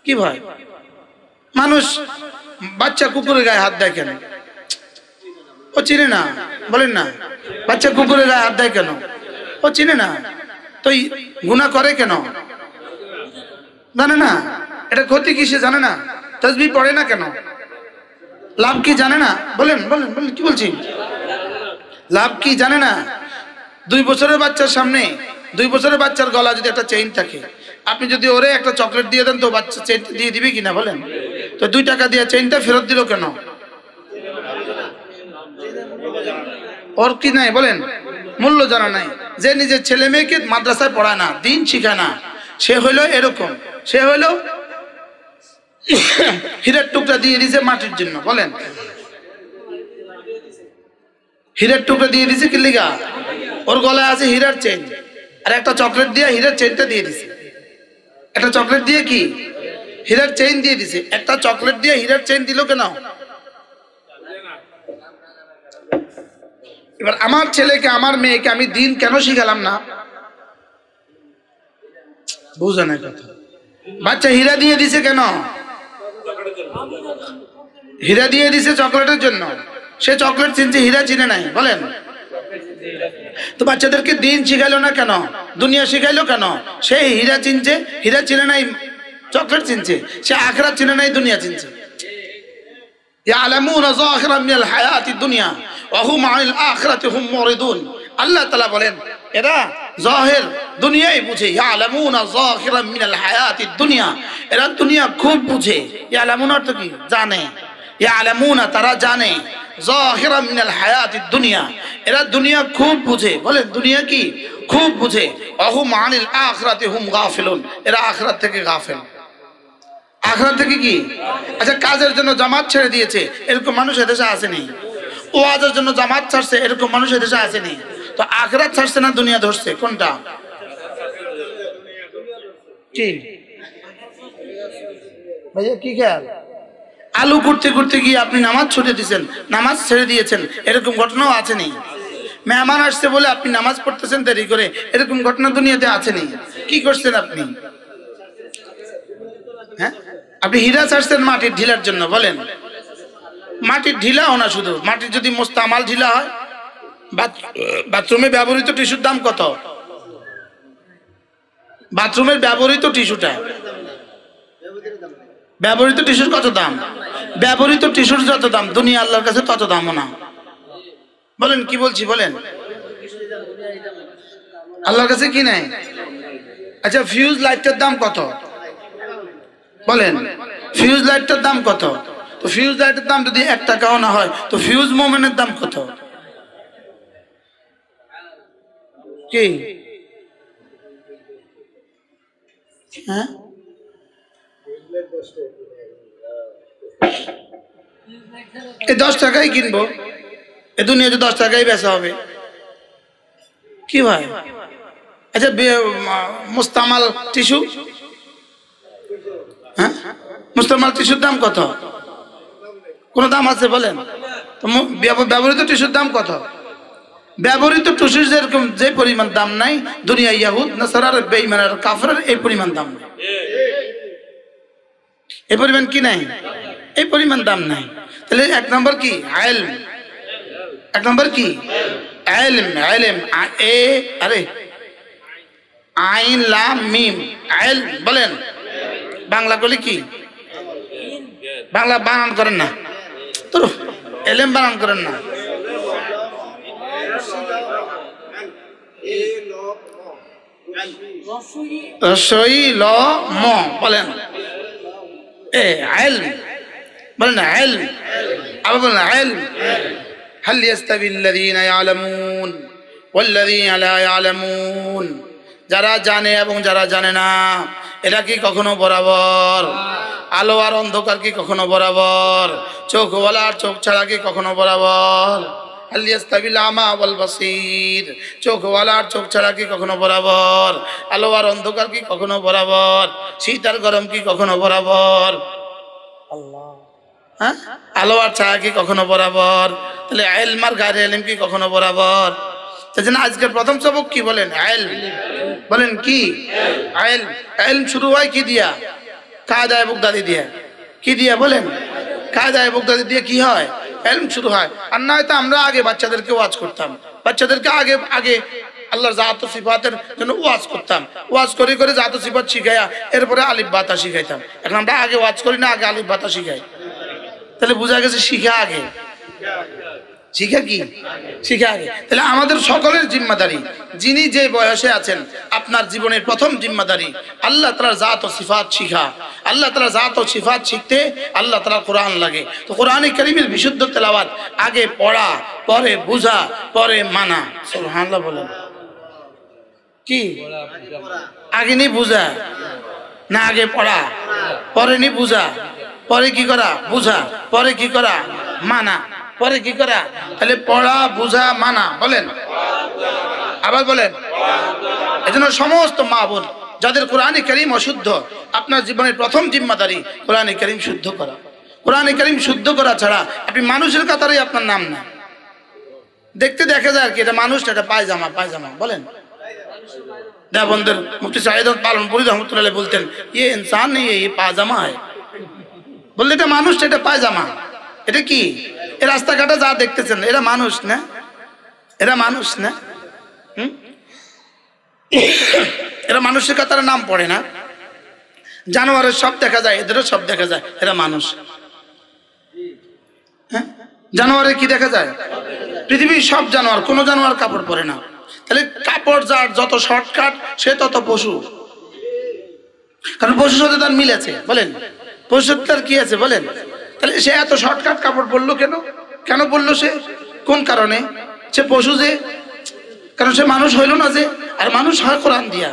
কি ভাই, মানুষ বাচ্চা কুকুরের গায়ে হাত দেয় কেন? ও চিনে না, বলেন না। বাচ্চা কুকুরের গায়ে হাত দেয় কেন? ও চিনে না। তো গুনাহ করে কেন? জানে না। এটা ক্ষতি কি সে জানে না। তাসবিহ পড়ে না কেন? লাভ কি জানে না? বলেন বলেন বলেন, কি বলছি? লাভ কি জানে না? 2 বছরের বাচ্চার সামনে, 2 বছরের বাচ্চার গলা যদি একটা চেইন থাকে, আপনি যদি ওরে একটা চকলেট দিয়ে দেন, তো বাচ্চা চেইন দিয়ে দিবে কিনা বলেন? তো 2 টাকা দিয়ে চেইনটা ফেরত দিল কেন? ওর কি নাই বলেন? মূল্য জানা নাই। যে নিজের ছেলে মেয়েকে মাদ্রাসায় পড়ায় না, দিন শিখায় না, সে হইলো এরকম। সে হইলো হীরের টুকরা দিয়ে দিছে মাটির জন্য। বলেন, হীরের টুকরা দিয়ে দিছে কি লিগা? ওর গলায় আছে হীরার চেইন, আর একটা চকলেট দিয়ে হীরার চেইনটা দিয়ে দিছে। একটা চকলেট দিয়ে কি হীরার চেইন দিয়ে দিছে? একটা চকলেট দিয়ে হীরার চেইন দিল কেন? এবার আমার ছেলেকে, আমার মেয়েকে আমি দিন কেন শিখালাম না? বুঝে না কথা। বাচ্চা হীরা দিয়ে দিছে কেন? হীরা দিয়ে দিছে চকলেটের জন্য। সে চকলেট চিনছে, হীরা চিনে নাই। বলেন, তো বাচ্চাদেরকে দিন শিখাইলো না কেন? দুনিয়া শিখাইলো কেন? সে হীরা চিনছে, হীরা চিনে নাই, চকলেট চিনছে। সে আখিরাত চিনে নাই, দুনিয়া চিনছে। ইয়ালামুনা যাহিরাম মিনাল হায়াতিদ দুনিয়া ওয়া হুম আনিল আখিরাতি হুম মুরিদুন। আল্লাহ তাআলা বলেন, এরা জাহির দুনিয়াই বুঝে। ইয়ালামুনা যাহিরাম মিনাল হায়াতিদ দুনিয়া, এরা দুনিয়া খুব বুঝে। ইয়ালামুনা অর্থ কি? জানে। ইয়ালামুনা তারা জানে, যাহিরাম মিনাল হায়াতিদ দুনিয়া এরা দুনিয়া খুব বুঝে। বলেন, দুনিয়া কি খুব বুঝে। ওয়া হুম আনিল আখিরাতি হুম গাফিলুন, এরা আখিরাত থেকে গাফিল। আখিরাত থেকে কি? আচ্ছা, কাজের জন্য জামাত ছেড়ে দিয়েছে, এরকম মানুষ এদেশে আসেনি। ওয়াজের জন্য জামাত ছাড়ছে, এরকম মানুষ এদেশে আসেনি। তো আখিরাত ছাড়ছে না দুনিয়া ধরছে? কোনটা? কি ভাইয়া, কি খেয়াল? আলু করতে করতে গিয়ে আপনি নামাজ ছুটে দিয়েছেন, নামাজ ছেড়ে দিয়েছেন, এরকম ঘটনাও আসেনি। মেহমান আসছে বলে আপনি নামাজ পড়তেছেন দেরি করে, এরকম ঘটনা দুনিয়াতে আসেনি। কি করছেন আপনি? হ্যাঁ, আপনি হীরা ছাড়ছেন মাটির ঢিলার জন্য। বলেন, মাটির ঢিলাও না, শুধু মাটির যদি মোস্তামাল ঢিলা হয়। বাথরুমে ব্যবহৃত টিস্যুর দাম কত? বাথরুমের ব্যবহৃত টিস্যুটা, ব্যবহৃত টিস্যুর কত দাম? ব্যবহৃত টিস্যুর যত দাম, দুনিয়া আল্লাহর কাছে তত দামও না। বলেন, কি বলছি বলেন? আল্লাহর কাছে কি নাই? আচ্ছা, ফিউজ লাইটটার দাম কত? বলেন, ফিউজ লাইটটার দাম কত? তো ফিউজ লাইটের দাম যদি 1 টাকাও না হয়, তো ফিউজ মোমেনের দাম কত? কি? হ্যাঁ, এই 10 টাকায় কিনবো, এ দুনিয়াতে 10 টাকায় বেচা হবে। কি ভাই? আচ্ছা, মুস্তামাল টিস্যু, হ্যাঁ, মুস্তামাল টিস্যুর দাম কত? কোন দাম আছে বলেন? ব্যবহৃত টিস্যুর দাম কত? ব্যবহৃত টিস্যুর যেরকম যে পরিমাণ দাম নাই, দুনিয়া ইয়াহুদ নাসারার বেঈমানের কাফেরের এই পরিমাণ দাম নাই। এই পরিমাণ কি নাই? এই পরিমাণ দাম নাই। তাহলে 1 নম্বর কি? ইলম। 1 নম্বর কি? ইলম। ইলম, এ আরে আইন লাম মিম, ইলম। বলেন, বাংলা বলি কি? বাংলা বানান করেন না তো, ইলম বানান করেন না। রসই ল ম, বলেন এ ইলম। বলেন ইলম, আবার বলেন ইলম। হাল ইয়াস্তাবি আল্লাযীনা ইয়ালামুন ওয়াল্লাযীনা লা ইয়ালামুন। যারা জানে এবং যারা জানে না, এরা কি কখনো বরাবর? আলো আর অন্ধকার কি কখনো বরাবর? চোখওয়ালা আর চোখ ছাড়া কি কখনো বরাবর? হাল ইয়াস্তাবিল আমা ওয়াল বাসীর, চোখওয়ালা আর চোখ ছাড়া কি কখনো বরাবর? আলো আর অন্ধকার কি কখনো বরাবর? শীত আর গরম কি কখনো বরাবর? হ্যাঁ, আলো আর ছায়া কি কখনো বরাবর? তাহলে ইলম আর গায়রে ইলম কি কখনো বরাবর? তাই না আজকের প্রথম সবক কি বলেন? ইলম। বলেন কি? ইলম। ইলম শুরু হয় কি দিয়া? কায়দা বুগদাদি দিয়া। কি দিয়া বলেন? কায়দা বুগদাদি দিয়ে কি হয়? ইলম শুরু হয়। আর না হয়তো আমরা আগে বাচ্চাদেরকে ওয়াজ করতাম, বাচ্চাদেরকে আগে আগে আল্লাহর জাত ও সিফাতের জন্য ওয়াজ করতাম, ওয়াজ করে করে জাত ও সিফাত শিখাইয়া এরপরে আলিফ বাতা শিখাইতাম। এখন আমরা আগে ওয়াজ করি না, আগে আলিফ বাতা শিখাই। তাহলে বোঝা গেছে শিখা আগে, শিখা কি? শিখা আগে। তাহলে আমাদের সকলের জিম্মাদারি, যিনি যে বয়সে আছেন, আপনার জীবনের প্রথম জিম্মাদারি আল্লাহ তাআলার জাত ও সিফাত শিখা। আল্লাহ তাআলার জাত ও সিফাত শিখতে আল্লাহ তাআলার কোরআন লাগে। তো কোরআনে কারীমের বিশুদ্ধ তেলাওয়াত আগে পড়া, পরে বুঝা, পরে মানা। সুবহানাল্লাহ বলেন। কি আগে নি বুঝা না আগে পড়া? পরে নি বুঝা, পরে কি করা? বুঝা, পরে কি করা? মানা, পরে কি করা? তাহলে পড়া, বুঝা, মানা। বলেন আবার বলেন। এজন্য সমস্ত মা বোন যাদের কোরআনে কারীম অশুদ্ধ, আপনার জীবনের প্রথম জিম্মাদারি কোরআনে কারীম শুদ্ধ করা। কোরআনে কারীম শুদ্ধ করা ছাড়া আপনি মানুষের কাতারে আপনার নাম না। দেখতে দেখা যায় আর কি, এটা মানুষ না, এটা পায়জামা। পায়জামা বলেন। দেওবন্দের মুফতি সাঈদ পালনপুরি রহমতুল্লাহ বলতেন, ये इंसान नहीं है, ये पायजामा है। বললে এটা মানুষ, এটা পায়জামা। এটা কি? এই রাস্তাঘাটে যা দেখতেছেন এরা মানুষ না? এরা মানুষ না? এরা মানুষের কাতারে নাম পড়ে না? জানোয়ারের সব দেখা যায়, এদেরও সব দেখা যায়, এরা মানুষ। হ্যাঁ, জানোয়ারের কি দেখা যায়? পৃথিবীর সব জানোয়ার, কোন জানোয়ার কাপড় পরে না। তাহলে কাপড় যার যত শর্টকাট সে তত পশু। কারণ পশুর সাথে তার মিল আছে। বলেন পশুর তার কি আছে? বলেন। তাহলে সে এত শর্টকাট কাপড় পরলো কেন? কেন পরলো সে? কোন কারণে? সে পশু যে, কারণ সে মানুষ হইল না যে। আর মানুষ হয় কোরআন দিয়া।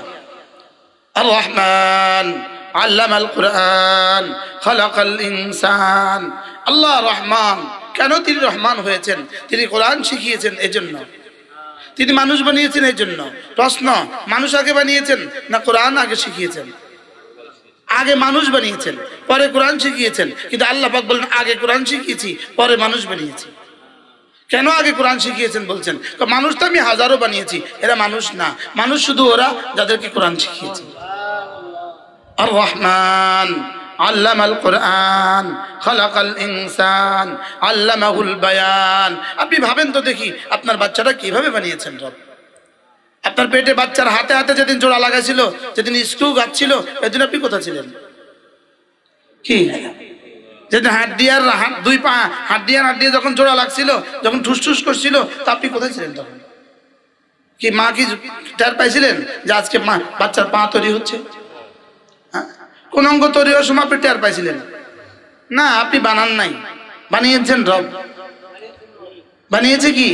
আর রহমান আল্লামাল কুরআন খালাকাল ইনসান। আল্লাহ রহমান। কেন তিনি রহমান হয়েছেন? তিনি কোরআন শিখিয়েছেন এজন্য। তিনি মানুষ বানিয়েছেন এই জন্য। প্রশ্ন, মানুষ আগে বানিয়েছেন না কোরআন আগে শিখিয়েছেন? আগে মানুষ বানিয়েছেন, পরে কোরআন শিখিয়েছেন। কিন্তু আল্লাহ পাক বলেন আগে কোরআন শিখিয়েছি, পরে মানুষ বানিয়েছি। কেন আগে কোরআন শিখিয়েছেন বলছেন? মানুষ তো আমি হাজারো বানিয়েছি, এরা মানুষ না। মানুষ শুধু ওরা যাদেরকে কোরআন শিখিয়েছে। আর রহমান আল্লামাল কুরআন খালাকাল ইনসান আল্লামাহুল বায়ান। আপনি ভাবেন তো দেখি আপনার বাচ্চাটা কিভাবে বানিয়েছেন রব। আপনার পেটে বাচ্চার হাতে হাতে যেদিন জোড়া লাগাইছিল, যেদিন স্ক্রু গাচ্ছিল, এদিন আপনি কোথায় ছিলেন? কি যেদিন হাড্ডিয়ার দুই পা হাড্ডিয়া যখন জোড়া লাগছিল, যখন ঠুসঠুস করছিল, তা আপনি কোথায় ছিলেন তখন? কি মা কি টের পাইছিলেন যে আজকে বাচ্চার পা তৈরি হচ্ছে? কোন অঙ্গ তৈরি হওয়ার সময় আপনি টের পাইছিলেন না? আপনি বানান নাই, বানিয়েছেন রব। বানিয়েছে কি?